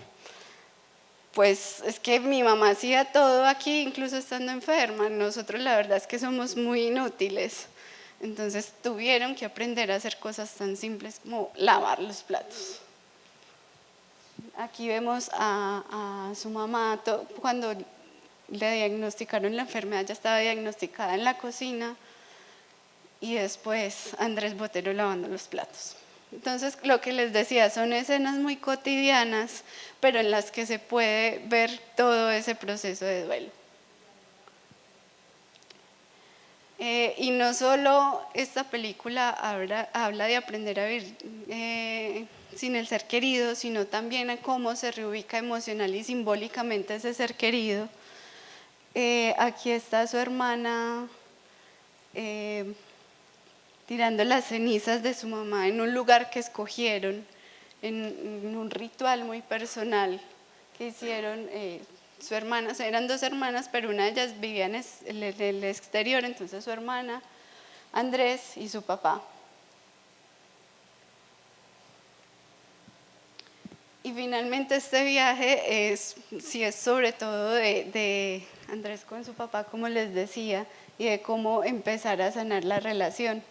pues es que mi mamá hacía todo aquí, incluso estando enferma, nosotros la verdad es que somos muy inútiles. Entonces tuvieron que aprender a hacer cosas tan simples como lavar los platos. Aquí vemos a su mamá cuando le diagnosticaron la enfermedad, ya estaba diagnosticada en la cocina y después Andrés Botero lavando los platos. Entonces, lo que les decía, son escenas muy cotidianas, pero en las que se puede ver todo ese proceso de duelo. Y no solo esta película habla de aprender a vivir sin el ser querido, sino también a cómo se reubica emocional y simbólicamente ese ser querido. Aquí está su hermana tirando las cenizas de su mamá en un lugar que escogieron, en un ritual muy personal que hicieron su hermana. O sea, eran 2 hermanas, pero una de ellas vivía en el exterior, entonces su hermana, Andrés y su papá. Y finalmente este viaje sí es sobre todo de Andrés con su papá, como les decía, y de cómo empezar a sanar la relación.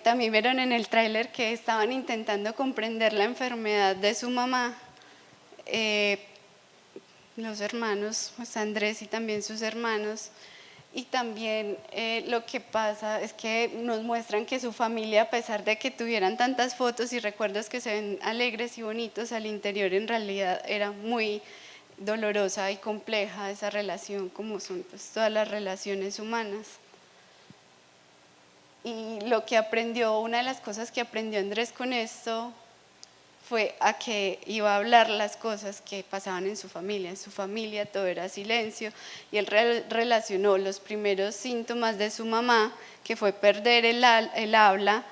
También vieron en el tráiler que estaban intentando comprender la enfermedad de su mamá, los hermanos, pues Andrés y también sus hermanos, y también lo que pasa es que nos muestran que su familia, a pesar de que tuvieran tantas fotos y recuerdos que se ven alegres y bonitos, al interior en realidad era muy dolorosa y compleja esa relación, como son pues, todas las relaciones humanas. Y lo que aprendió, una de las cosas que aprendió Andrés con esto fue a que iba a hablar las cosas que pasaban en su familia. En su familia todo era silencio y él relacionó los primeros síntomas de su mamá, que fue perder el habla,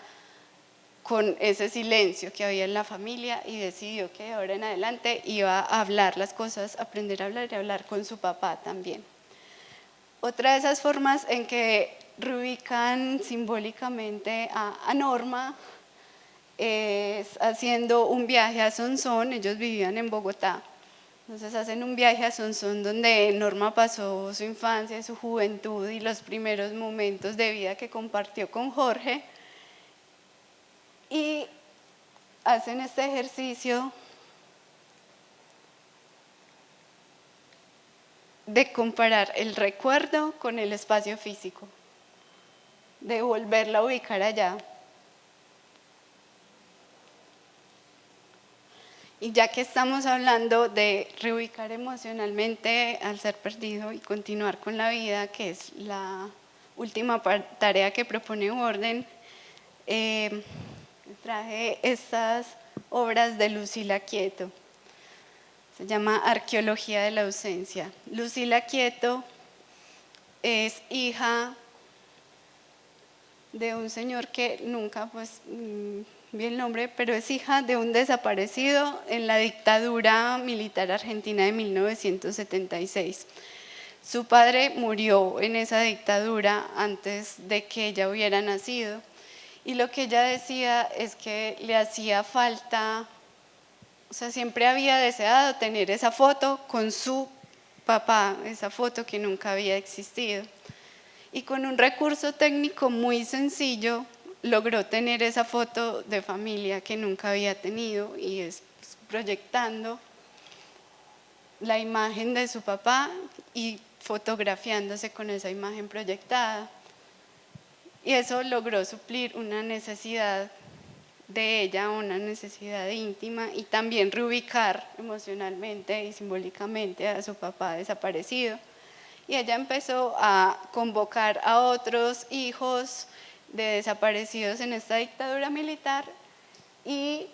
con ese silencio que había en la familia y decidió que de ahora en adelante iba a hablar las cosas, aprender a hablar y hablar con su papá también. Otra de esas formas en que reubican simbólicamente a Norma haciendo un viaje a Sonsón. Ellos vivían en Bogotá. Entonces hacen un viaje a Sonsón donde Norma pasó su infancia, su juventud y los primeros momentos de vida que compartió con Jorge. Y hacen este ejercicio de comparar el recuerdo con el espacio físico, de volverla a ubicar allá. Y ya que estamos hablando de reubicar emocionalmente al ser perdido y continuar con la vida, que es la última tarea que propone Orden, traje estas obras de Lucila Quieto. Se llama Arqueología de la ausencia. Lucila Quieto es hija de un señor que nunca vi el nombre, pero es hija de un desaparecido en la dictadura militar argentina de 1976. Su padre murió en esa dictadura antes de que ella hubiera nacido, y lo que ella decía es que le hacía falta, o sea, siempre había deseado tener esa foto con su papá, esa foto que nunca había existido. Y con un recurso técnico muy sencillo logró tener esa foto de familia que nunca había tenido, y es proyectando la imagen de su papá y fotografiándose con esa imagen proyectada. Y eso logró suplir una necesidad de ella, una necesidad íntima, y también reubicar emocionalmente y simbólicamente a su papá desaparecido. Y ella empezó a convocar a otros hijos de desaparecidos en esta dictadura militar y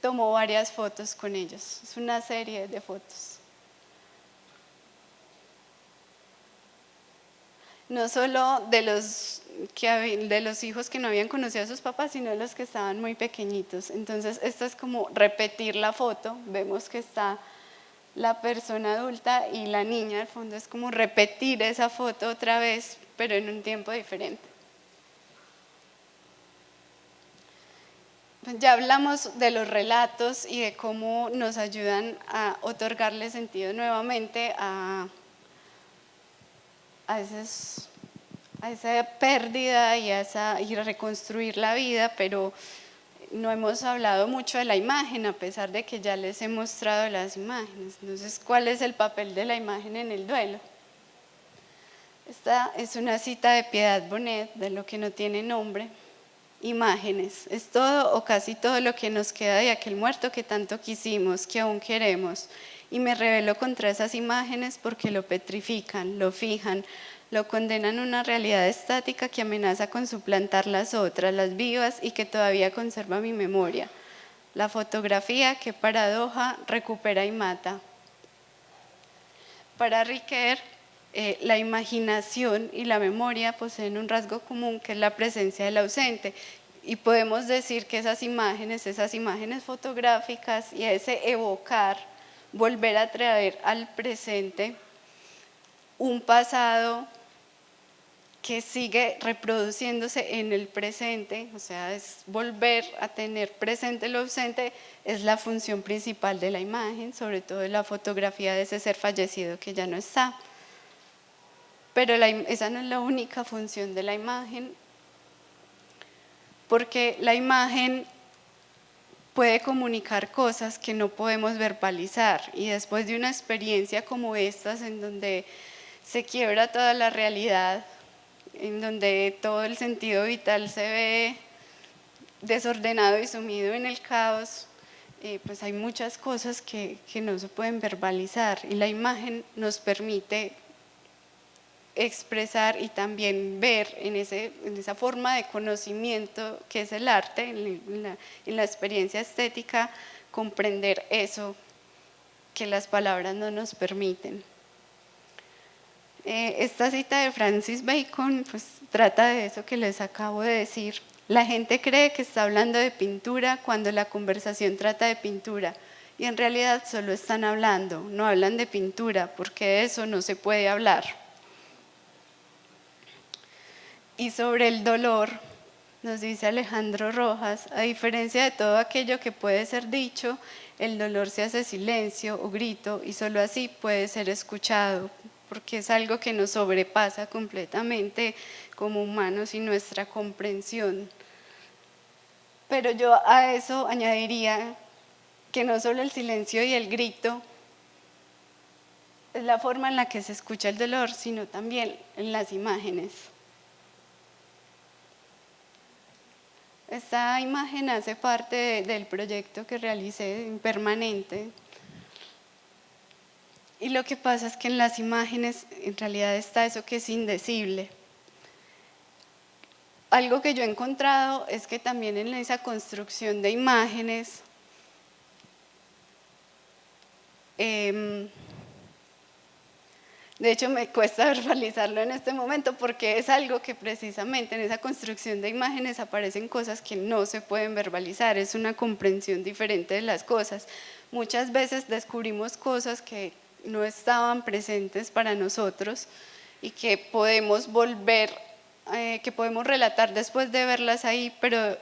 tomó varias fotos con ellos. Es una serie de fotos. No solo de los hijos que no habían conocido a sus papás, sino de los que estaban muy pequeñitos. Entonces, esto es como repetir la foto. Vemos que está la persona adulta y la niña al fondo, es como repetir esa foto otra vez, pero en un tiempo diferente. Ya hablamos de los relatos y de cómo nos ayudan a otorgarle sentido nuevamente a esa pérdida y reconstruir la vida, pero no hemos hablado mucho de la imagen, a pesar de que ya les he mostrado las imágenes. Entonces, ¿cuál es el papel de la imagen en el duelo? Esta es una cita de Piedad Bonet, de Lo que no tiene nombre. Imágenes, es todo o casi todo lo que nos queda de aquel muerto que tanto quisimos, que aún queremos. Y me rebelo contra esas imágenes porque lo petrifican, lo fijan, lo condenan a una realidad estática que amenaza con suplantar las otras, las vivas, y que todavía conserva mi memoria. La fotografía, qué paradoja, recupera y mata. Para Riquet, la imaginación y la memoria poseen un rasgo común, que es la presencia del ausente. Y podemos decir que esas imágenes fotográficas y ese evocar, volver a traer al presente un pasado que sigue reproduciéndose en el presente, o sea, es volver a tener presente lo ausente, es la función principal de la imagen, sobre todo de la fotografía de ese ser fallecido que ya no está. Pero esa no es la única función de la imagen, porque la imagen puede comunicar cosas que no podemos verbalizar, y después de una experiencia como estas, en donde se quiebra toda la realidad, en donde todo el sentido vital se ve desordenado y sumido en el caos, pues hay muchas cosas que no se pueden verbalizar, y la imagen nos permite expresar y también ver en esa forma de conocimiento que es el arte, en la experiencia estética, comprender eso que las palabras no nos permiten. Esta cita de Francis Bacon pues trata de eso que les acabo de decir. La gente cree que está hablando de pintura cuando la conversación trata de pintura, y en realidad solo están hablando, no hablan de pintura, porque de eso no se puede hablar. Y sobre el dolor, nos dice Alejandro Rojas, a diferencia de todo aquello que puede ser dicho, el dolor se hace silencio o grito y solo así puede ser escuchado, porque es algo que nos sobrepasa completamente como humanos y nuestra comprensión. Pero yo a eso añadiría que no solo el silencio y el grito es la forma en la que se escucha el dolor, sino también en las imágenes. Esta imagen hace parte del proyecto que realicé en Permanente. Y lo que pasa es que en las imágenes en realidad está eso que es indecible. Algo que yo he encontrado es que también en esa construcción de imágenes, de hecho me cuesta verbalizarlo en este momento porque es algo que precisamente en esa construcción de imágenes aparecen cosas que no se pueden verbalizar, es una comprensión diferente de las cosas. Muchas veces descubrimos cosas que no estaban presentes para nosotros y que podemos volver, que podemos relatar después de verlas ahí, pero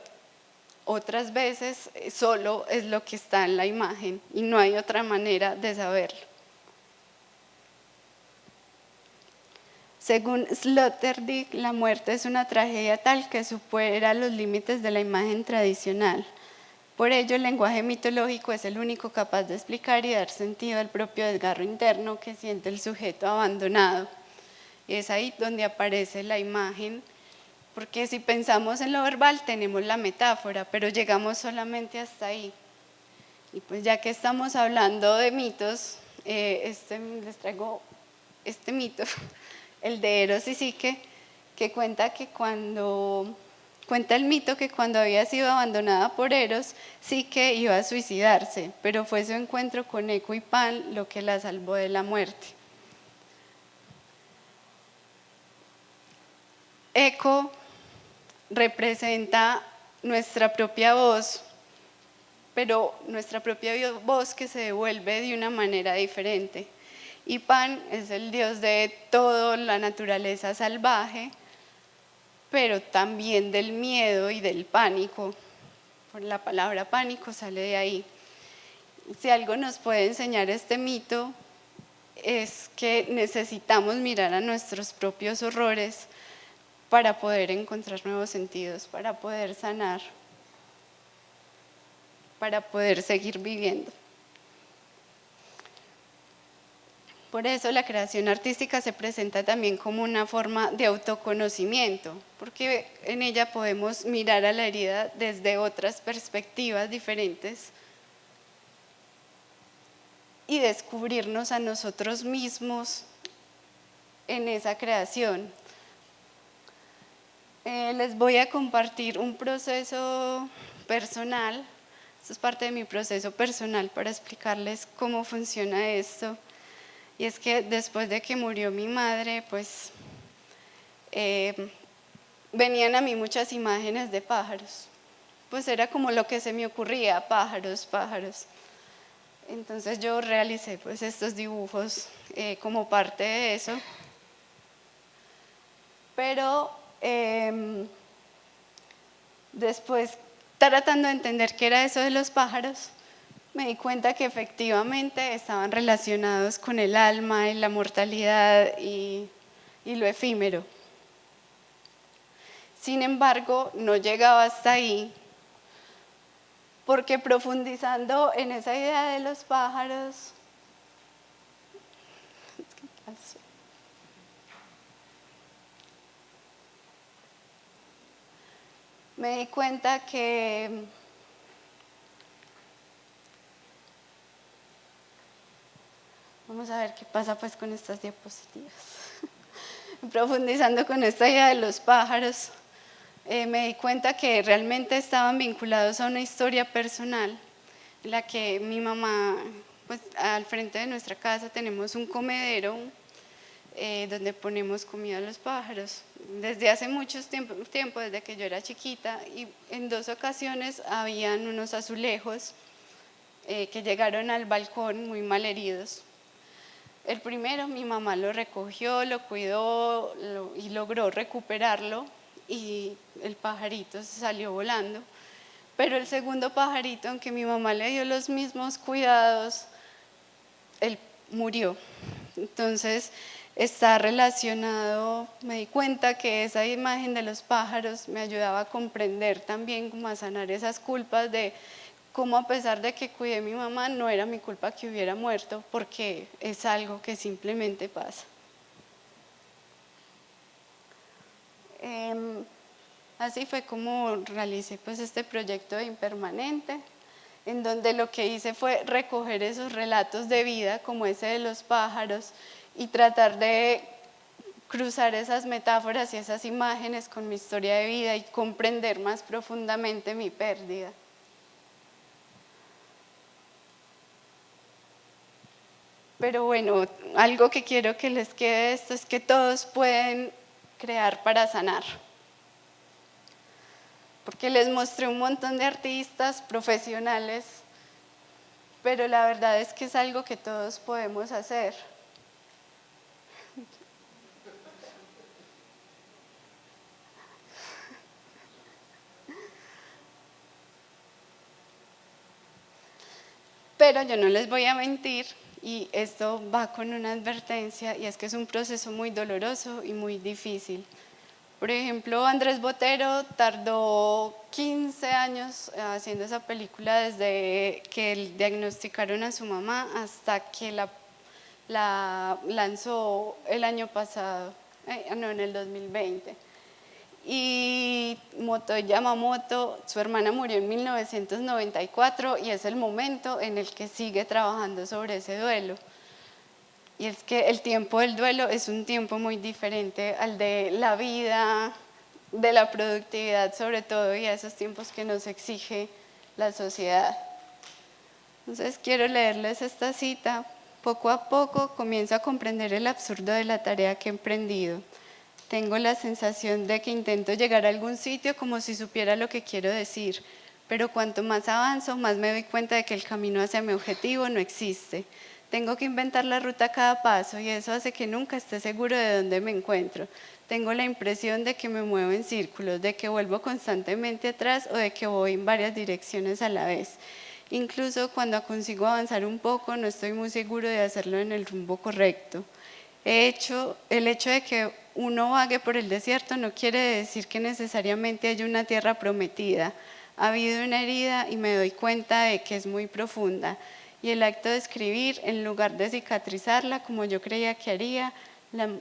otras veces solo es lo que está en la imagen y no hay otra manera de saberlo. Según Sloterdijk, la muerte es una tragedia tal que supera los límites de la imagen tradicional. Por ello, el lenguaje mitológico es el único capaz de explicar y dar sentido al propio desgarro interno que siente el sujeto abandonado. Y es ahí donde aparece la imagen, porque si pensamos en lo verbal tenemos la metáfora, pero llegamos solamente hasta ahí. Y pues ya que estamos hablando de mitos, les traigo este mito, el de Eros y Psique, que cuenta el mito que cuando había sido abandonada por Eros, Psique iba a suicidarse, pero fue su encuentro con Eco y Pan lo que la salvó de la muerte. Eco representa nuestra propia voz, pero nuestra propia voz que se devuelve de una manera diferente. Y Pan es el dios de toda la naturaleza salvaje, pero también del miedo y del pánico. Por la palabra pánico sale de ahí. Si algo nos puede enseñar este mito es que necesitamos mirar a nuestros propios horrores para poder encontrar nuevos sentidos, para poder sanar, para poder seguir viviendo. Por eso la creación artística se presenta también como una forma de autoconocimiento, porque en ella podemos mirar a la herida desde otras perspectivas diferentes y descubrirnos a nosotros mismos en esa creación. Les voy a compartir un proceso personal, esto es parte de mi proceso personal para explicarles cómo funciona esto. Y es que después de que murió mi madre, pues venían a mí muchas imágenes de pájaros. Pues era como lo que se me ocurría, pájaros, pájaros. Entonces yo realicé pues estos dibujos como parte de eso. Pero después, tratando de entender qué era eso de los pájaros, me di cuenta que efectivamente estaban relacionados con el alma y la mortalidad y lo efímero. Sin embargo, no llegaba hasta ahí, porque profundizando en esa idea de los pájaros, me di cuenta que vamos a ver qué pasa pues con estas diapositivas. Profundizando con esta idea de los pájaros, me di cuenta que realmente estaban vinculados a una historia personal, en la que mi mamá, pues al frente de nuestra casa tenemos un comedero donde ponemos comida a los pájaros. Desde hace mucho tiempo, desde que yo era chiquita, y en 2 ocasiones habían unos azulejos que llegaron al balcón muy malheridos. El primero mi mamá lo recogió, lo cuidó y logró recuperarlo, y el pajarito se salió volando. Pero el segundo pajarito, aunque mi mamá le dio los mismos cuidados, él murió. Entonces está relacionado, me di cuenta que esa imagen de los pájaros me ayudaba a comprender también, como a sanar esas culpas de cómo, a pesar de que cuidé a mi mamá, no era mi culpa que hubiera muerto, porque es algo que simplemente pasa. Así fue como realicé pues este proyecto de Impermanente, en donde lo que hice fue recoger esos relatos de vida, como ese de los pájaros, y tratar de cruzar esas metáforas y esas imágenes con mi historia de vida y comprender más profundamente mi pérdida. Pero bueno, algo que quiero que les quede de esto es que todos pueden crear para sanar. Porque les mostré un montón de artistas profesionales, pero la verdad es que es algo que todos podemos hacer. Pero yo no les voy a mentir, y esto va con una advertencia, y es que es un proceso muy doloroso y muy difícil. Por ejemplo, Andrés Botero tardó 15 años haciendo esa película, desde que le diagnosticaron a su mamá hasta que la lanzó el año pasado, en el 2020. Y Yamamoto, su hermana, murió en 1994 y es el momento en el que sigue trabajando sobre ese duelo. Y es que el tiempo del duelo es un tiempo muy diferente al de la vida, de la productividad sobre todo, y a esos tiempos que nos exige la sociedad. Entonces quiero leerles esta cita. Poco a poco comienzo a comprender el absurdo de la tarea que he emprendido. Tengo la sensación de que intento llegar a algún sitio como si supiera lo que quiero decir, pero cuanto más avanzo, más me doy cuenta de que el camino hacia mi objetivo no existe. Tengo que inventar la ruta a cada paso y eso hace que nunca esté seguro de dónde me encuentro. Tengo la impresión de que me muevo en círculos, de que vuelvo constantemente atrás o de que voy en varias direcciones a la vez. Incluso cuando consigo avanzar un poco, no estoy muy seguro de hacerlo en el rumbo correcto. El hecho de que uno vague por el desierto no quiere decir que necesariamente haya una tierra prometida. Ha habido una herida y me doy cuenta de que es muy profunda. Y el acto de escribir, en lugar de cicatrizarla como yo creía que haría,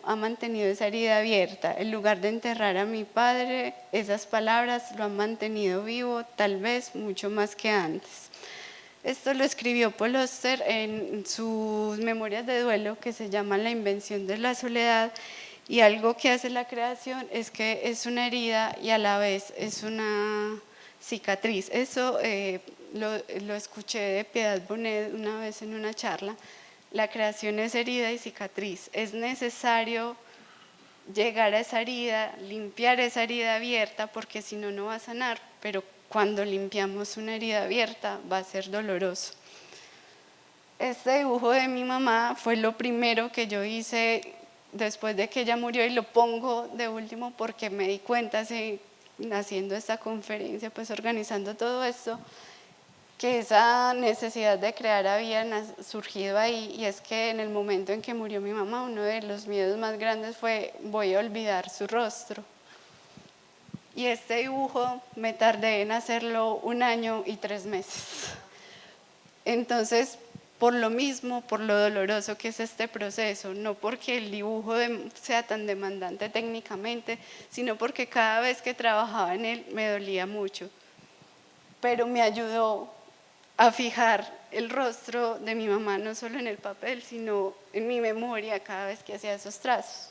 ha mantenido esa herida abierta. En lugar de enterrar a mi padre, esas palabras lo han mantenido vivo, tal vez mucho más que antes. Esto lo escribió Paul Auster en sus memorias de duelo, que se llaman La invención de la soledad, y algo que hace la creación es que es una herida y a la vez es una cicatriz. Eso lo escuché de Piedad Bonet una vez en una charla. La creación es herida y cicatriz. Es necesario llegar a esa herida, limpiar esa herida abierta, porque si no, no va a sanar, pero cuando limpiamos una herida abierta va a ser doloroso. Este dibujo de mi mamá fue lo primero que yo hice después de que ella murió, y lo pongo de último porque me di cuenta, haciendo esta conferencia, pues organizando todo esto, que esa necesidad de crear había surgido ahí. Y es que en el momento en que murió mi mamá, uno de los miedos más grandes fue: voy a olvidar su rostro. Y este dibujo me tardé en hacerlo 1 año y 3 meses. Entonces, por lo mismo, por lo doloroso que es este proceso, no porque el dibujo sea tan demandante técnicamente, sino porque cada vez que trabajaba en él me dolía mucho. Pero me ayudó a fijar el rostro de mi mamá, no solo en el papel, sino en mi memoria cada vez que hacía esos trazos.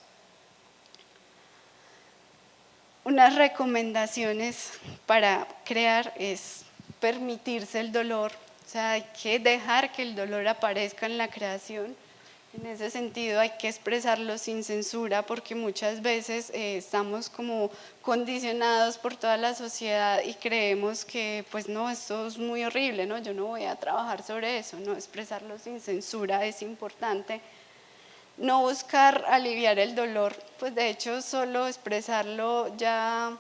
Unas recomendaciones para crear es permitirse el dolor, o sea, hay que dejar que el dolor aparezca en la creación. En ese sentido hay que expresarlo sin censura, porque muchas veces estamos como condicionados por toda la sociedad y creemos que pues no, esto es muy horrible, ¿no? Yo no voy a trabajar sobre eso, no, expresarlo sin censura es importante. no buscar aliviar el dolor, pues de hecho solo expresarlo ya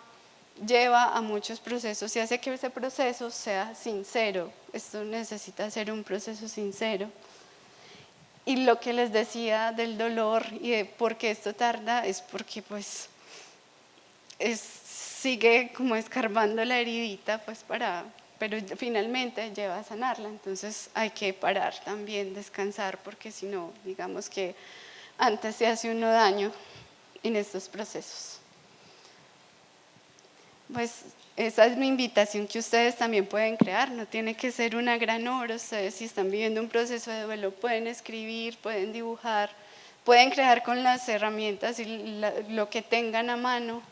lleva a muchos procesos y hace que ese proceso sea sincero. Esto necesita ser un proceso sincero. Y lo que les decía del dolor y de por qué esto tarda es porque pues sigue como escarbando la heridita pues pero finalmente lleva a sanarla. Entonces hay que parar también, descansar, porque si no, digamos que antes se hace uno daño en estos procesos. Pues esa es mi invitación que ustedes también pueden crear, no tiene que ser una gran obra. Ustedes si están viviendo un proceso de duelo pueden escribir, pueden dibujar, pueden crear con las herramientas y lo que tengan a mano,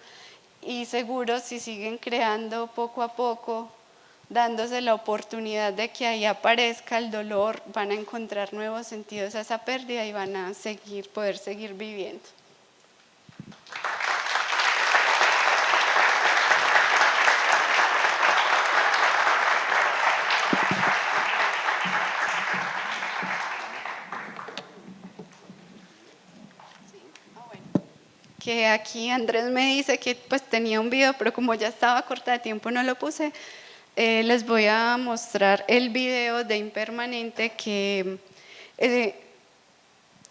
y seguro si siguen creando poco a poco, dándose la oportunidad de que ahí aparezca el dolor, van a encontrar nuevos sentidos a esa pérdida y van a poder seguir viviendo. Que aquí Andrés me dice que pues tenía un video, pero como ya estaba corta de tiempo no lo puse. Les voy a mostrar el video de Impermanente, que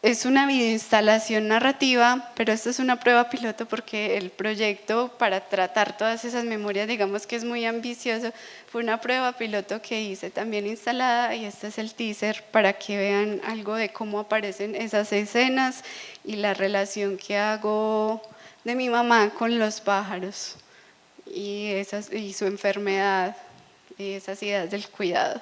es una videoinstalación narrativa, pero esto es una prueba piloto porque el proyecto para tratar todas esas memorias, digamos que es muy ambicioso. Fue una prueba piloto que hice también instalada, y este es el teaser para que vean algo de cómo aparecen esas escenas y la relación que hago de mi mamá con los pájaros y su enfermedad y esas ideas del cuidado.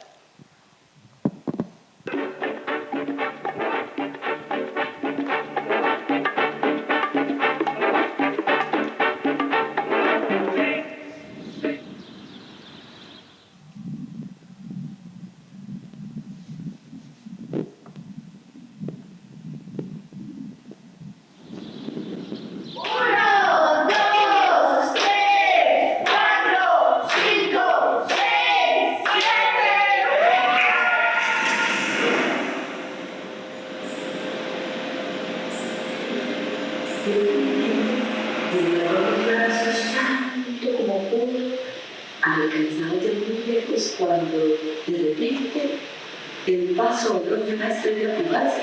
Alcanzado de muy lejos cuando de repente el paso de una estrella fugaz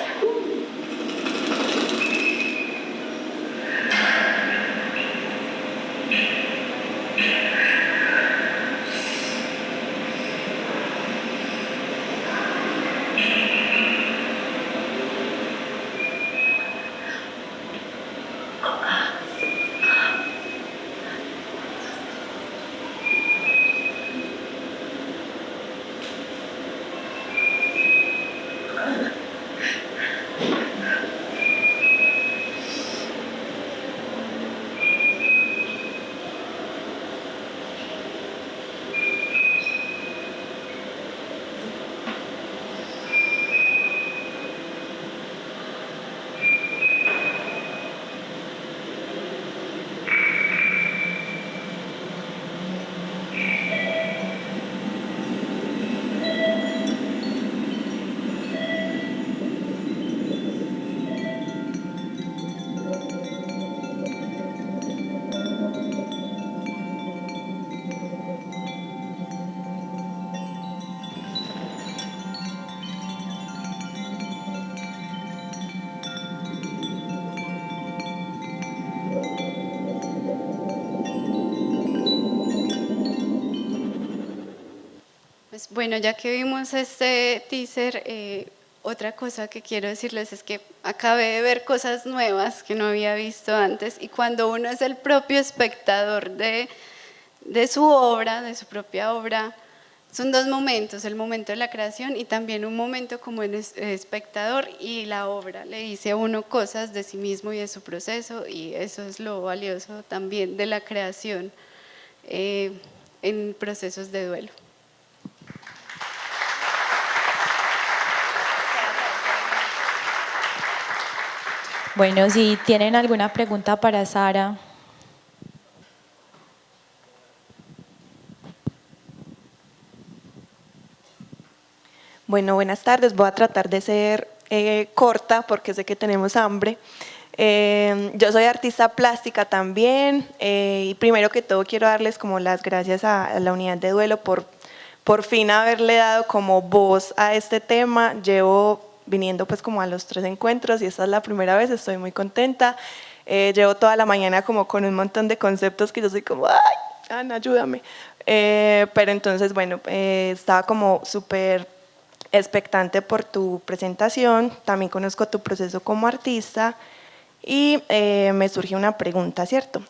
Pues bueno, ya que vimos este teaser, otra cosa que quiero decirles es que acabé de ver cosas nuevas que no había visto antes, y cuando uno es el propio espectador de su obra, de su propia obra, son dos momentos: el momento de la creación y también un momento como el espectador, y la obra le dice a uno cosas de sí mismo y de su proceso, y eso es lo valioso también de la creación en procesos de duelo. Bueno, si tienen alguna pregunta para Sara. Bueno, buenas tardes. Voy a tratar de ser corta porque sé que tenemos hambre. Yo soy artista plástica también y primero que todo quiero darles como las gracias a la unidad de duelo por fin haberle dado como voz a este tema. Llevo viniendo pues como a los 3 encuentros y esta es la primera vez, estoy muy contenta. Llevo toda la mañana como con un montón de conceptos que yo soy como, ¡ay, Ana, ayúdame! Pero entonces, bueno, estaba como súper expectante por tu presentación, también conozco tu proceso como artista y me surgió una pregunta, ¿cierto?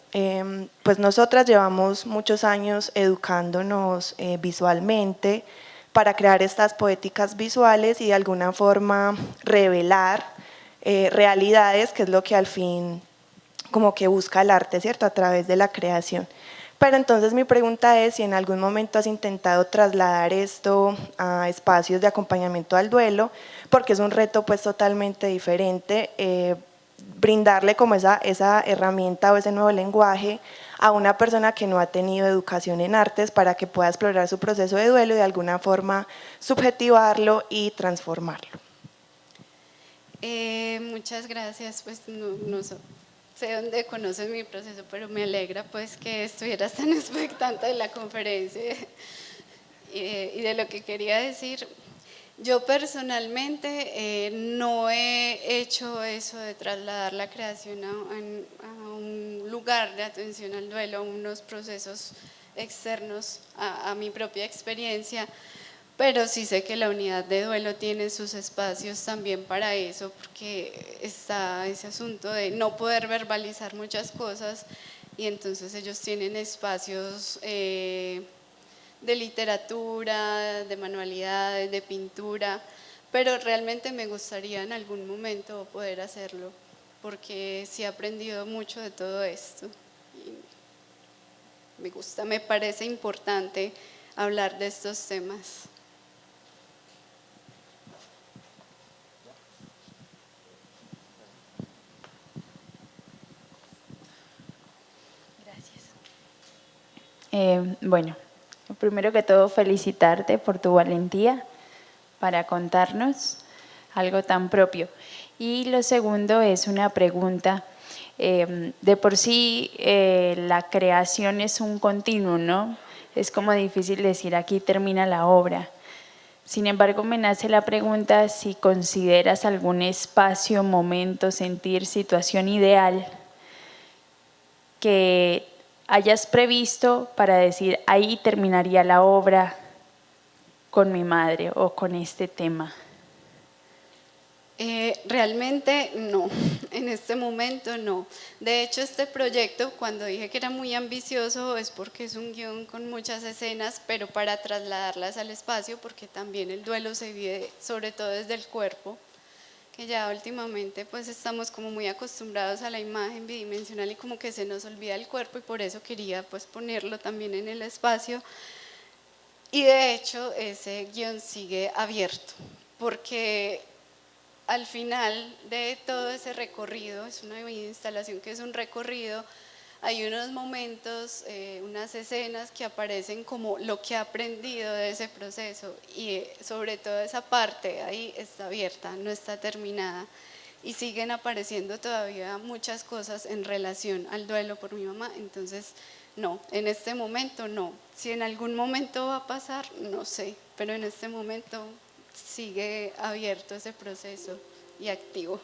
Pues nosotras llevamos muchos años educándonos visualmente para crear estas poéticas visuales y de alguna forma revelar realidades, que es lo que al fin como que busca el arte, ¿cierto? A través de la creación. Pero entonces mi pregunta es si en algún momento has intentado trasladar esto a espacios de acompañamiento al duelo, porque es un reto pues totalmente diferente, brindarle como esa herramienta o ese nuevo lenguaje a una persona que no ha tenido educación en artes para que pueda explorar su proceso de duelo y de alguna forma subjetivarlo y transformarlo. Muchas gracias, pues no sé dónde conoces mi proceso, pero me alegra pues que estuvieras tan expectante de la conferencia y de lo que quería decir. Yo personalmente no he hecho eso de trasladar la creación a un lugar de atención al duelo, a unos procesos externos a mi propia experiencia, pero sí sé que la unidad de duelo tiene sus espacios también para eso, porque está ese asunto de no poder verbalizar muchas cosas y entonces ellos tienen espacios de literatura, de manualidades, de pintura, pero realmente me gustaría en algún momento poder hacerlo, porque sí he aprendido mucho de todo esto y me parece importante hablar de estos temas. Bueno, primero que todo felicitarte por tu valentía para contarnos algo tan propio. Y lo segundo es una pregunta. De por sí la creación es un continuo, ¿no? Es como difícil decir aquí termina la obra. Sin embargo, me nace la pregunta si consideras algún espacio, momento, sentir, situación ideal que hayas previsto para decir ahí terminaría la obra con mi madre o con este tema. Realmente no, en este momento no. De hecho, este proyecto, cuando dije que era muy ambicioso, es porque es un guión con muchas escenas, pero para trasladarlas al espacio, porque también el duelo se vive sobre todo desde el cuerpo, que ya últimamente pues estamos como muy acostumbrados a la imagen bidimensional y como que se nos olvida el cuerpo y por eso quería pues ponerlo también en el espacio. Y de hecho ese guión sigue abierto, porque al final de todo ese recorrido, es una instalación que es un recorrido, hay unos momentos, unas escenas que aparecen como lo que he aprendido de ese proceso y sobre todo esa parte ahí está abierta, no está terminada y siguen apareciendo todavía muchas cosas en relación al duelo por mi mamá, entonces no, en este momento no. Si en algún momento va a pasar, no sé, pero en este momento sigue abierto ese proceso y activo.